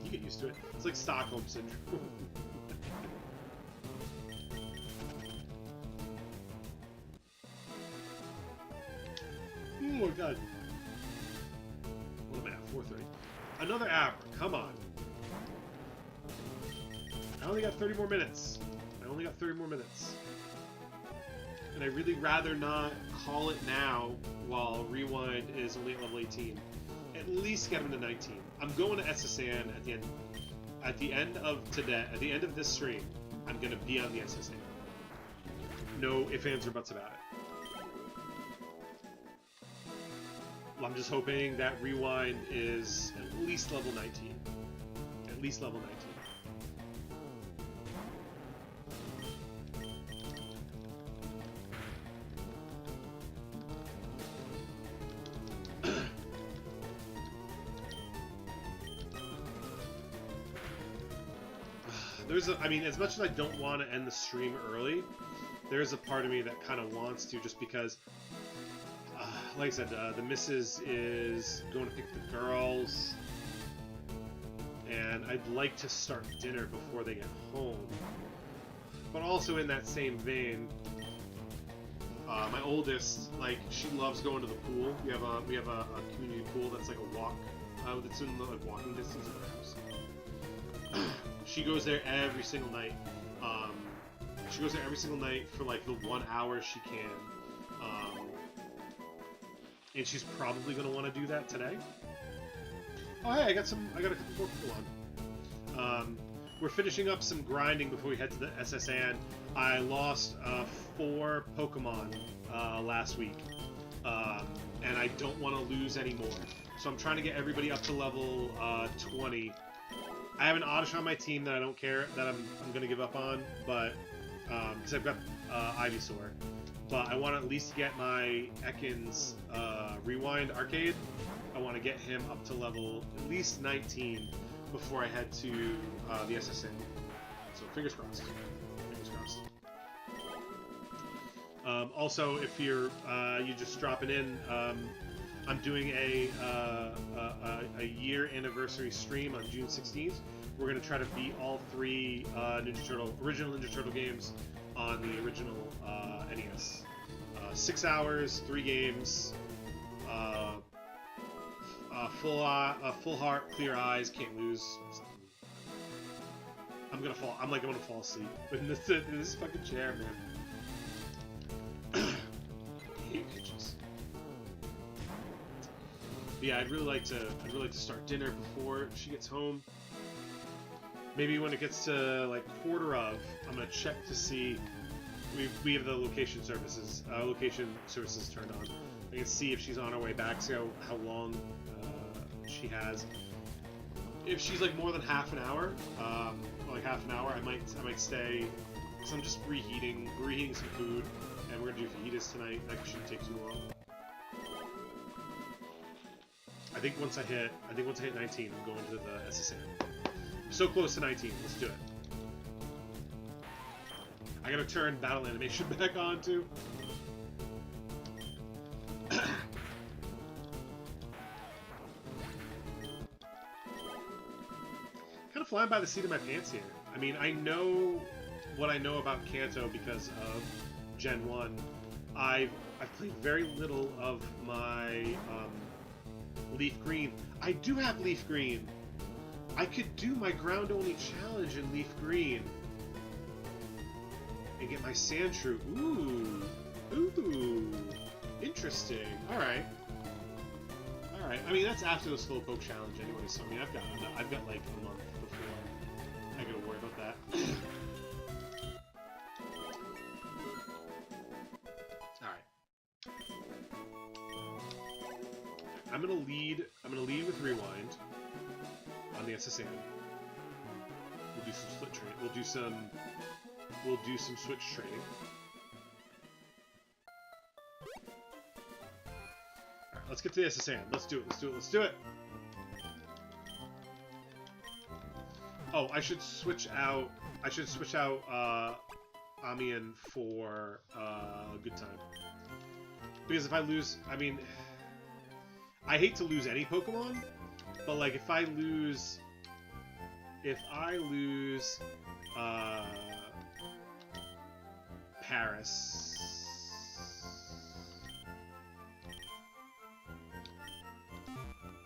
A: You get used to it. It's like Stockholm Syndrome. Oh my god. What am I at? 4:30. Another Abra. Come on. I only got 30 more minutes. And I'd really rather not call it now while Rewind is only at level 18. At least get him to 19. I'm going to SSN at the end. at the end of today, at the end of this stream, I'm gonna be on the SSA. No ifs, ands, or buts about it. I'm just hoping that Rewind is at least level 19. At least level 19. I mean, as much as I don't want to end the stream early, there's a part of me that kind of wants to, just because, like I said, the missus is going to pick the girls, and I'd like to start dinner before they get home. But also in that same vein, my oldest, like, she loves going to the pool. We have a community pool that's like a walk, that's in the like walking distance of our house. She goes there every single night. She goes there every single night for like the 1 hour she can. And she's probably gonna want to do that today. Oh hey, I got a couple more people on. We're finishing up some grinding before we head to the SSN. I lost 4 Pokemon last week, and I don't want to lose any more. So I'm trying to get everybody up to level 20. I have an Oddish on my team that I don't care, that I'm going to give up on, but because I've got Ivysaur. But I want to at least get my Ekans Rewind Arcade. I want to get him up to level at least 19 before I head to the SSN. So fingers crossed. Fingers crossed. Also, if you're just dropping in, I'm doing a year anniversary stream on June 16th. We're going to try to beat all 3 original Ninja Turtle games on the original NES. 6 hours, 3 games, full heart, clear eyes, can't lose. I'm gonna fall asleep in this fucking chair, man. I hate pitches. But yeah, I'd really like to start dinner before she gets home. Maybe when it gets to like quarter of, I'm gonna check to see. We have the location services turned on. I can see if she's on her way back, see how long she has. If she's like more than half an hour, or like half an hour, I might stay, because I'm just reheating some food, and we're gonna do fajitas tonight. That shouldn't take too long. I think once I hit 19, I'm going to the SSN. I'm so close to 19. Let's do it. I gotta turn battle animation back on too. Kind of flying by the seat of my pants here. I mean, I know what I know about Kanto because of Gen 1. I've played very little of my Leaf Green. I do have Leaf Green. I could do my ground-only challenge in Leaf Green and get my Sandshrew. Ooh, interesting. All right. I mean, that's after the Slowpoke challenge anyway. So I mean, I've got like a month before I gotta worry about that. All right. I'm gonna lead with Rewind on the SSN. We'll do some split trade. We'll do some switch trading. Alright, let's get to the SSN. Let's do it. Oh, I should switch out Amian for Good Time. Because if I lose, I mean, I hate to lose any Pokemon, but like if I lose Paris.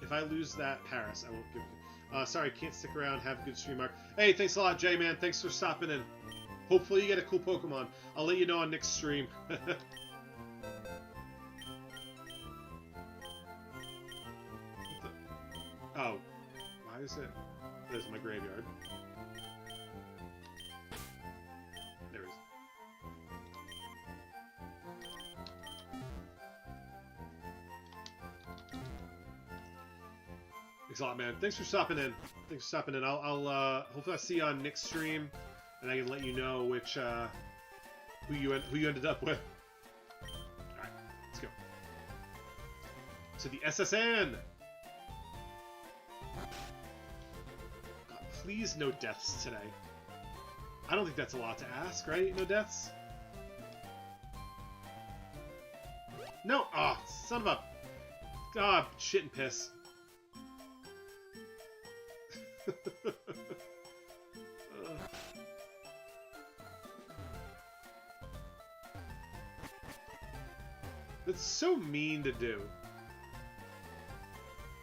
A: If I lose that Paris, I won't give it. Sorry, can't stick around. Have a good stream, Mark. Hey, thanks a lot, Jay, man. Thanks for stopping in. Hopefully you get a cool Pokemon. I'll let you know on next stream. Oh. Why is it? There's my graveyard. There it is. Thanks a lot, man. Thanks for stopping in. Thanks for stopping in. I'll hopefully I'll see you on Nick's stream, and I can let you know which who you ended up with. All right, let's go to the SSN. God, please, no deaths today. I don't think that's a lot to ask, right? No deaths. No. Ah, oh, son of a. God, shit and piss. That's so mean to do.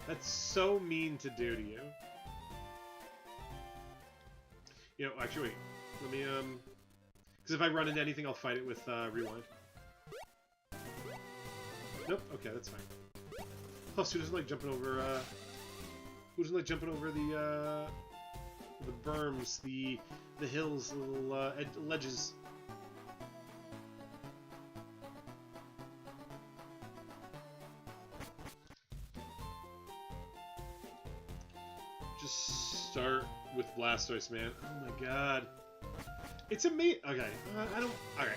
A: That's so mean to do to you. You know, actually, wait. Let me, because if I run into anything, I'll fight it with, rewind. Nope, okay, that's fine. Plus, who doesn't like jumping over, who doesn't like jumping over the berms, the hills, the little, ledges? Just start with Blastoise, man. Oh my god. It's amazing. Okay, I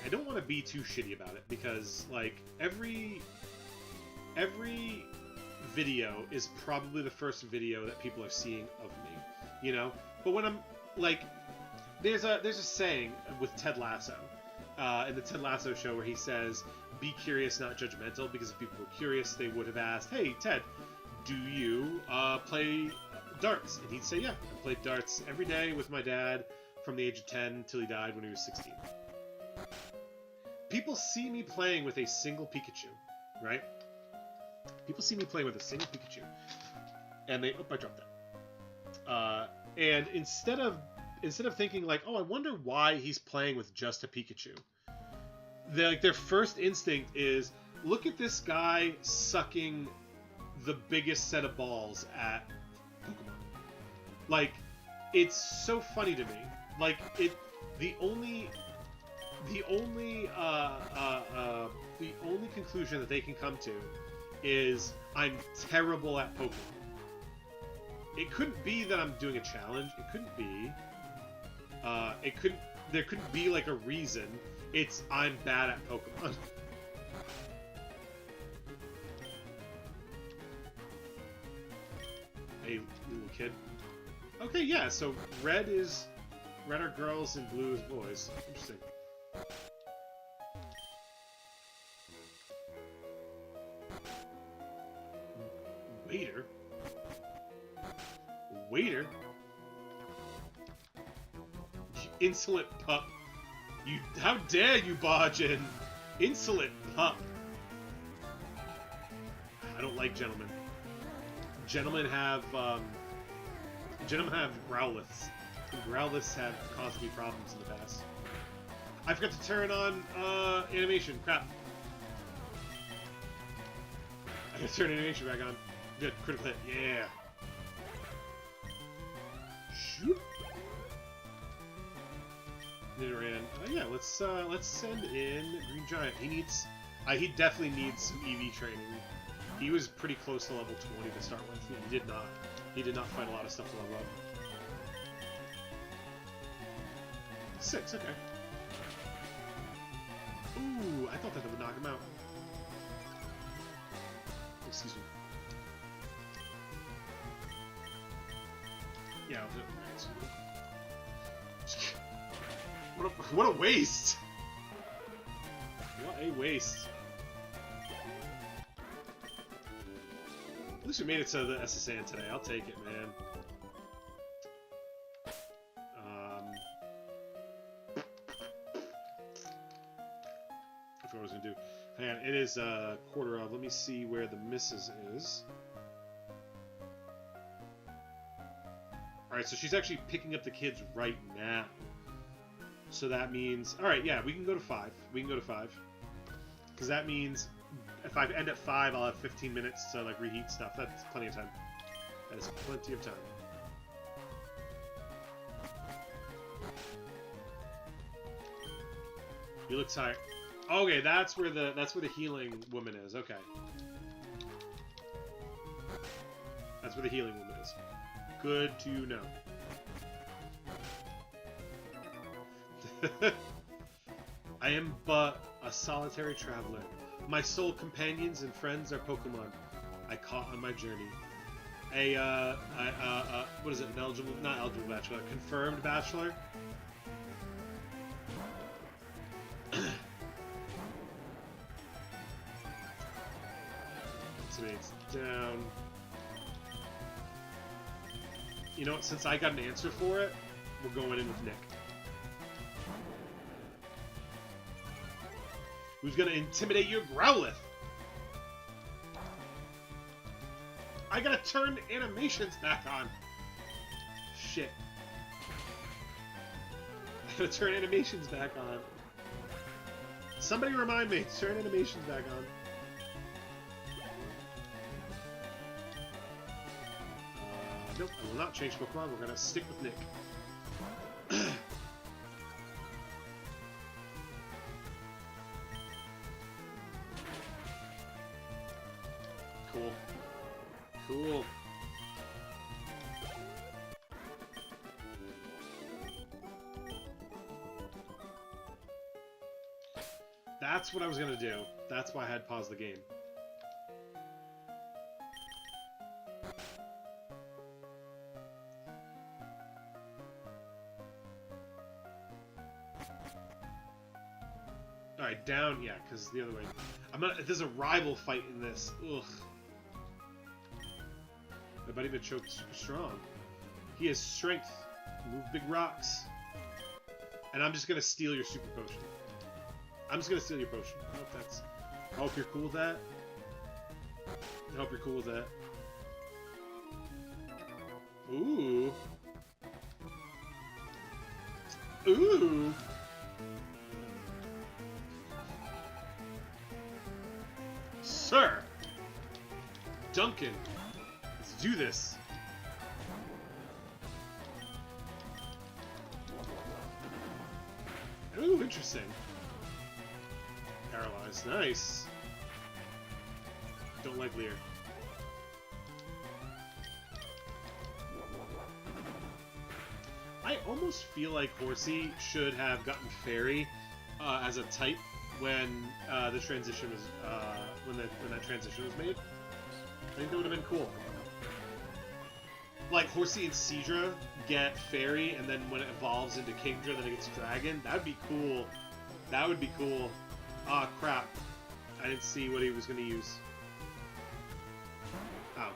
A: don't want to be too shitty about it because, like, every video is probably the first video that people are seeing of me, you know? But when I'm, like, there's a saying with Ted Lasso, in the Ted Lasso show where he says, be curious, not judgmental, because if people were curious, they would have asked, hey, Ted, do you play darts? And he'd say, yeah, I played darts every day with my dad from the age of 10 until he died when he was 16. People see me playing with a single Pikachu, right? People see me playing with a single Pikachu, and they... Oh, I dropped that. And instead of thinking like, oh, I wonder why he's playing with just a Pikachu, their first instinct is, look at this guy sucking the biggest set of balls at Pokemon. Like, it's so funny to me. Like, the only conclusion that they can come to is I'm terrible at Pokemon. It couldn't be that I'm doing a challenge. It couldn't be. There couldn't be like a reason. It's I'm bad at Pokemon. Hey, little kid. Okay, yeah. So red are girls and blue is boys. Interesting. Waiter? You insolent pup. How dare you barge in? Insolent pup. I don't like gentlemen. Gentlemen have Growliths. Growliths have caused me problems in the past. I forgot to turn on animation. Crap. I gotta turn animation back on. Good. Critical hit. Yeah. Shoot. Nidoran. Yeah, let's send in Green Giant. He definitely needs some EV training. He was pretty close to level 20 to start with. He did not fight a lot of stuff to level up. 6, okay. Ooh, I thought that would knock him out. Excuse me. Yeah, I'll do it. What a waste! What a waste. At least we made it to the SSN today. I'll take it, man. I forgot what I was gonna do. Hang on, it is quarter of. Let me see where the missus is. Alright, so she's actually picking up the kids right now. So that means... Alright, yeah, we can go to 5. We can go to 5. Because that means if I end at 5, I'll have 15 minutes to, like, reheat stuff. That's plenty of time. That is plenty of time. You look tired. Okay, that's where the healing woman is. Okay. That's where the healing woman is. Good to know. I am but a solitary traveler. My sole companions and friends are Pokemon I caught on my journey. What is it? An eligible, not eligible bachelor, a confirmed bachelor? So it's down. You know what? Since I got an answer for it, we're going in with Nick. Who's gonna intimidate your Growlithe? I gotta turn animations back on. Shit. I gotta turn animations back on. Somebody remind me, turn animations back on. Nope, I will not change Pokemon. We're gonna stick with Nick. Cool. Cool. That's what I was gonna do. That's why I had paused the game. Alright, down, yeah, because the other way. There's a rival fight in this. Ugh. My buddy Machoke's super strong. He has strength. Move big rocks. And I'm just gonna steal your super potion. I'm just gonna steal your potion. I hope you're cool with that. I hope you're cool with that. Ooh. Ooh. Sir! Duncan! Let's do this! Ooh, interesting. Paralyzed. Nice. Don't like Lear. I almost feel like Horsey should have gotten Fairy as a type when the transition was when that transition was made. I think that would have been cool. Like Horsey and Seadra get Fairy, and then when it evolves into Kingdra, then it gets Dragon. That would be cool. That would be cool. Ah, crap. I didn't see what he was going to use. Oh,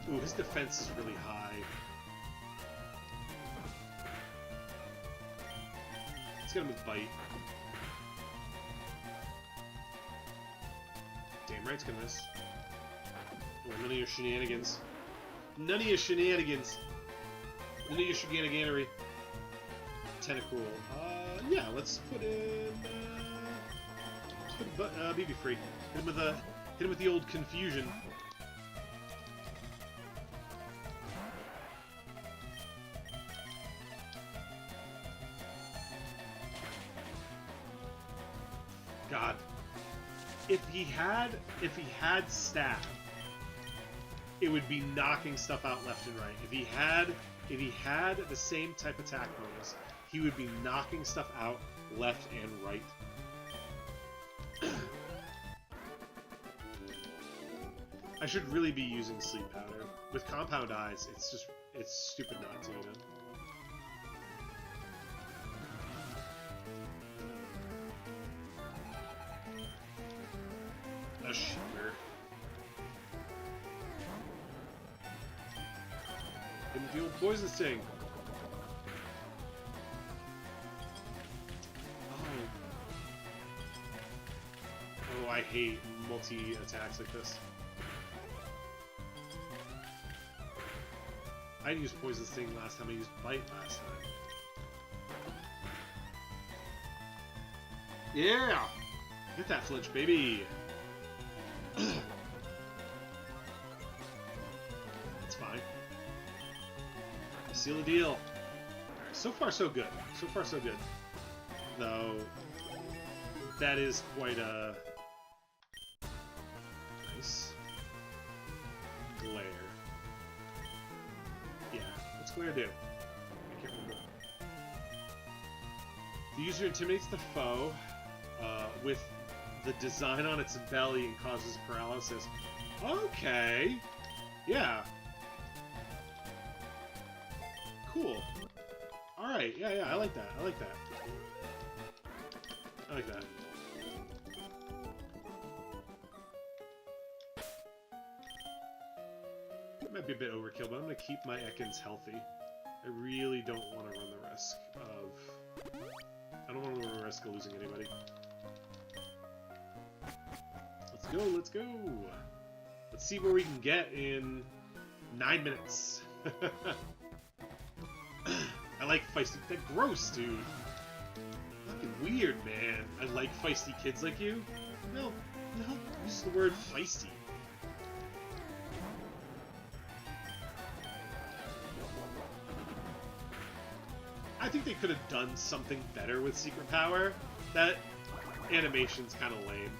A: okay. Ooh, his defense is really high. It's gonna move Bite. Damn right it's gonna miss. Oh, none of your shenanigans. None of your shenanigans. None of your shenaniganery. Tentacool. Yeah, let's put in. Let's put BB free. Hit him with the old confusion. God, if he had stab, it would be knocking stuff out left and right. If he had the same type attack bonus, he would be knocking stuff out left and right. I should really be using Sleep Powder. With Compound Eyes, it's stupid not to, you know? A shooter. Didn't deal with Poison Sting. Oh, I hate multi-attacks like this. I didn't use Poison Sting last time, I used Bite last time. Yeah! Get that flinch, baby! That's fine. Seal the deal. So far, so good. So far, so good. Though, that is quite a... nice. Glare. Yeah, what's Glare do? I can't remember. The user intimidates the foe with the design on its belly and causes paralysis. Okay. Yeah. Cool. Alright, yeah, I like that. I like that. I like that. It might be a bit overkill, but I'm going to keep my Ekans healthy. I really don't want to run the risk of... I don't want to run the risk of losing anybody. Let's go, let's go! Let's see where we can get in 9 minutes. I like feisty... That gross, dude. Fucking weird, man. I like feisty kids like you. No, use the word feisty. I think they could have done something better with Secret Power. That animation's kind of lame.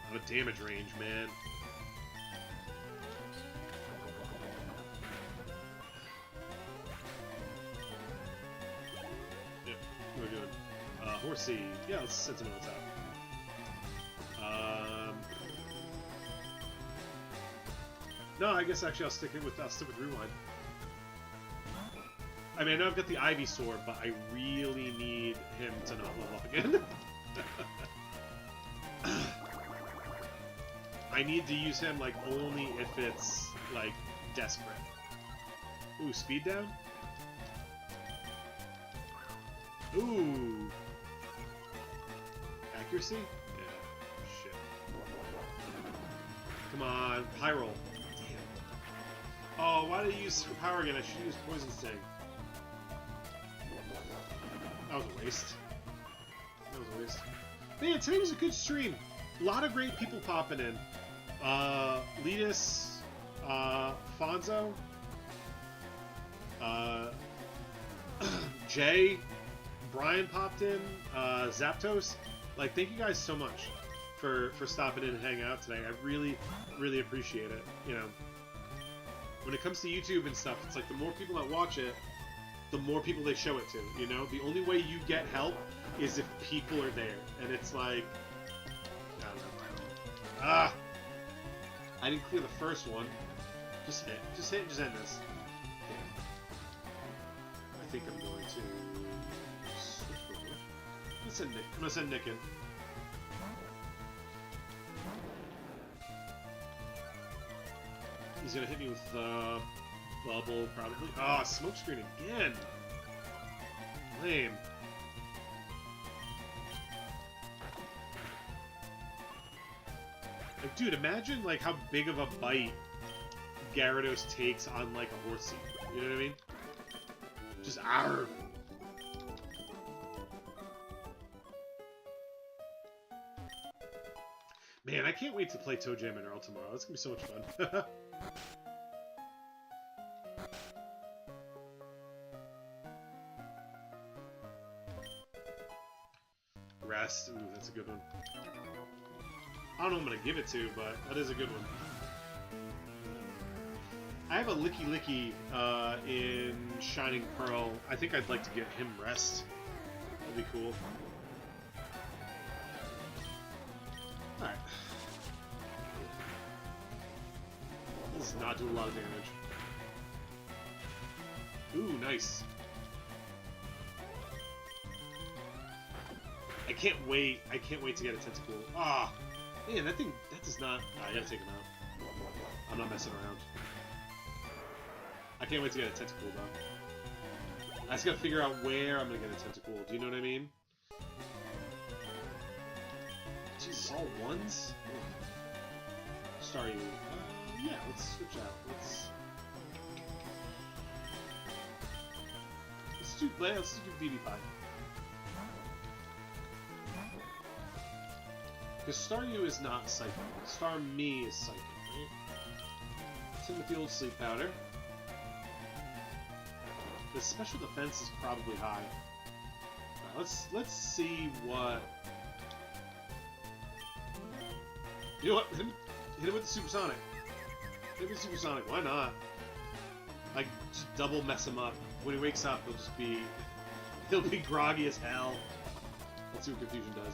A: Out of damage range, man. Yep, we're good. Horsey. Yeah, let's send some notes out. No, I guess actually I'll stick with Rewind. I mean, I know I've got the Ivy Sword, but I really need him to not level up again. I need to use him, like, only if it's, like, desperate. Ooh, speed down? Ooh. Accuracy? Yeah. Shit. Come on, Pyro. Damn. Oh, why did I use Super Power again? I should use Poison Sting. That was a waste. That was a waste. Man, today was a good stream. A lot of great people popping in. Letus, Fonzo, Jay, Brian popped in, Zapdos. Like, thank you guys so much for stopping in and hanging out today. I really, really appreciate it. You know, when it comes to YouTube and stuff, it's like the more people that watch it, the more people they show it to. You know, the only way you get help is if people are there, and it's like, I don't know. Ah. I didn't clear the first one. Just hit, just end this. Damn. I think I'm going to switch over. I'm gonna send Nick in. He's gonna hit me with bubble, probably. Ah, oh, smokescreen again. Lame. Like, dude, imagine, like, how big of a bite Gyarados takes on, like, a Horsey. You know what I mean? Just, argh. Man, I can't wait to play Toe Jam and Earl tomorrow. That's gonna be so much fun. Rest. Ooh, that's a good one. I don't know who I'm going to give it to, but that is a good one. I have a Licky in Shining Pearl. I think I'd like to get him rest. That'd be cool. Alright. This does not do a lot of damage. Ooh, nice. I can't wait to get a Tentacool. Ah! Man, that does not... I gotta take him out. I'm not messing around. I can't wait to get a Tentacool, though. I just gotta figure out where I'm gonna get a Tentacool. Do you know what I mean? Jesus, all ones? Sorry. Yeah, let's switch out. Let's do BB5. Because Staryu is not psychic. Starmie is psychic, right? Same with the old sleep powder. The special defense is probably high. Right, let's see what. You know what? Hit him with the supersonic. Hit him with supersonic. Why not? Like just double mess him up. When he wakes up, he'll be groggy as hell. Let's see what confusion does.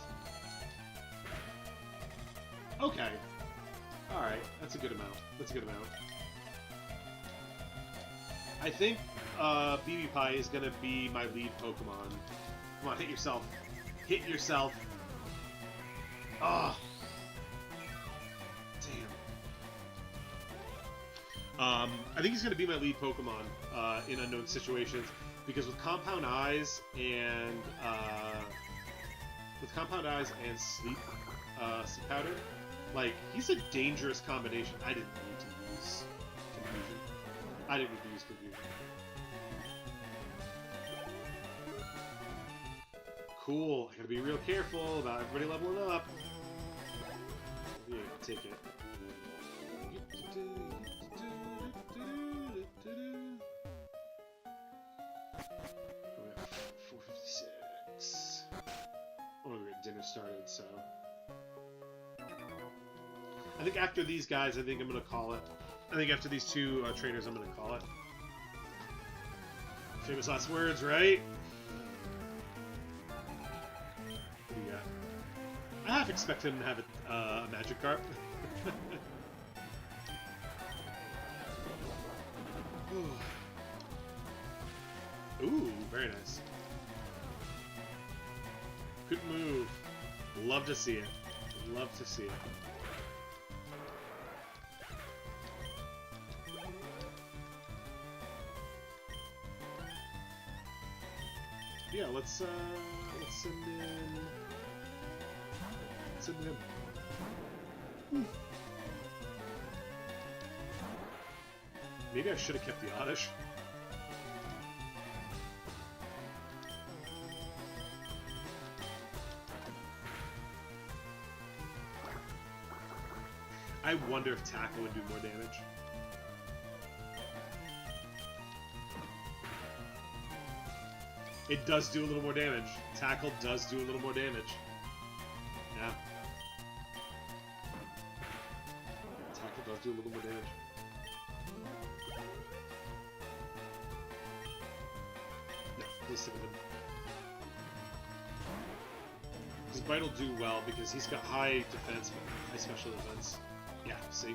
A: Okay. Alright, that's a good amount. That's a good amount. I think BB Pie is going to be my lead Pokemon. Come on, hit yourself. Hit yourself. Ah. Damn. I think he's going to be my lead Pokemon in unknown situations because with Compound Eyes and Sleep Powder, like, he's a dangerous combination. I didn't need to use Confusion. I didn't need to use Confusion. Cool. I gotta be real careful about everybody leveling up. Yeah, take it. We're at 4:56. Oh, we're at dinner started, so. I think after these guys, I think I'm gonna call it. I think after these two trainers, I'm gonna call it. Famous last words, right? What do you got? I half expect him to have a Magikarp. Ooh, very nice. Good move. Love to see it. Love to see it. Yeah, let's send him. Maybe I should have kept the Oddish. I wonder if Tackle would do more damage. It does do a little more damage. Tackle does do a little more damage. Yeah. Tackle does do a little more damage. No, please stick with him. His Bite will do well because he's got high defense, but high special defense. Yeah, see?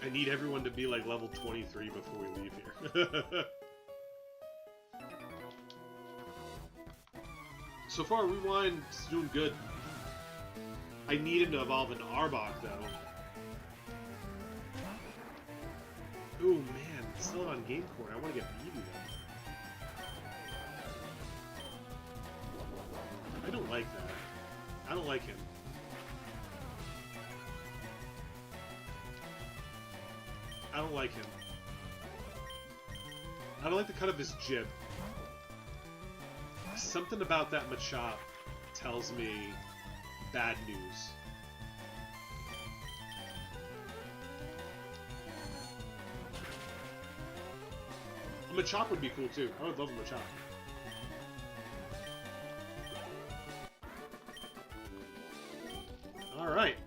A: I need everyone to be like level 23 before we leave here. So far, Rewind is doing good. I need him to evolve into Arbok, though. Ooh, man, it's still on Game Core. I want to get Meaty, though. I don't like that. I don't like him. I don't like him. I don't like the cut of his jib. Something about that Machop tells me bad news. A Machop would be cool too. I would love a Machop. Alright.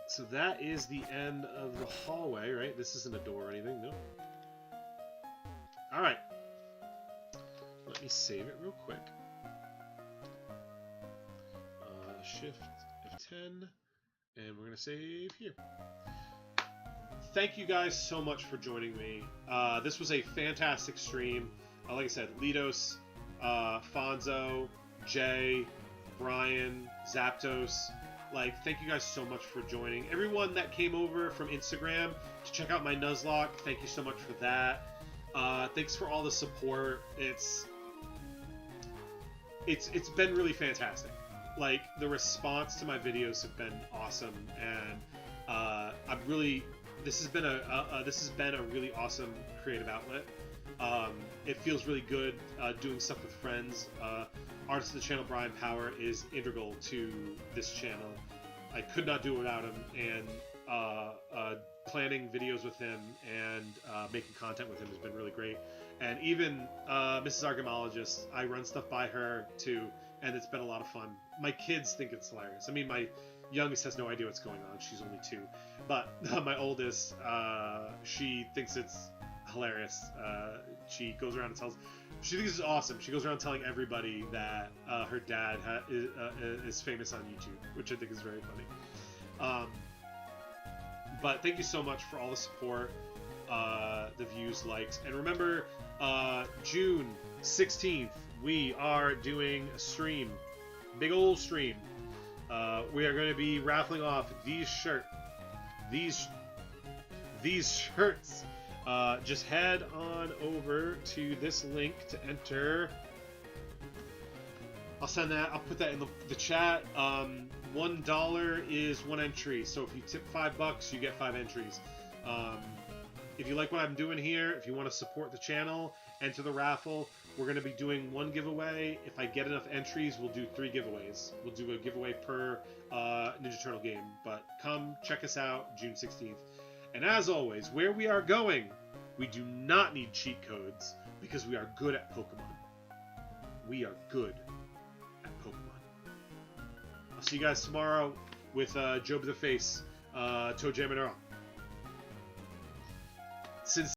A: So that is the end of the hallway, right? This isn't a door or anything, no? Alright. Let me save it real quick. Shift F10, and we're going to save here. Thank you guys so much for joining me. This was a fantastic stream. Like I said, Lidos, Fonzo, Jay, Brian, Zapdos. Like, thank you guys so much for joining. Everyone that came over from Instagram to check out my Nuzlocke, thank you so much for that. Thanks for all the support. It's been really fantastic. Like, the response to my videos have been awesome, and I'm really this has been a really awesome creative outlet. It feels really good doing stuff with friends. Artist of the channel Brian Power is integral to this channel. I could not do it without him, and planning videos with him and making content with him has been really great. And even Mrs. Argamologist, I run stuff by her too, and it's been a lot of fun. My kids think it's hilarious. I mean, my youngest has no idea what's going on. She's only 2. But my oldest, she thinks it's hilarious. She goes around and she thinks it's awesome. She goes around telling everybody that her dad is famous on YouTube, which I think is very funny. But thank you so much for all the support, the views, likes. And remember, June 16th, we are doing a stream. Big old stream. We are going to be raffling off these shirts. Just head on over to this link to enter. I'll send that. I'll put that in the chat. $1 is 1 entry. So if you tip $5, you get 5 entries. If you like what I'm doing here, if you want to support the channel, enter the raffle. We're going to be doing 1 giveaway. If I get enough entries, we'll do 3 giveaways. We'll do a giveaway per Ninja Turtle game. But come check us out June 16th. And as always, where we are going, we do not need cheat codes because we are good at Pokemon. We are good at Pokemon. I'll see you guys tomorrow with Job the Face, Toe Jam and Earl. Since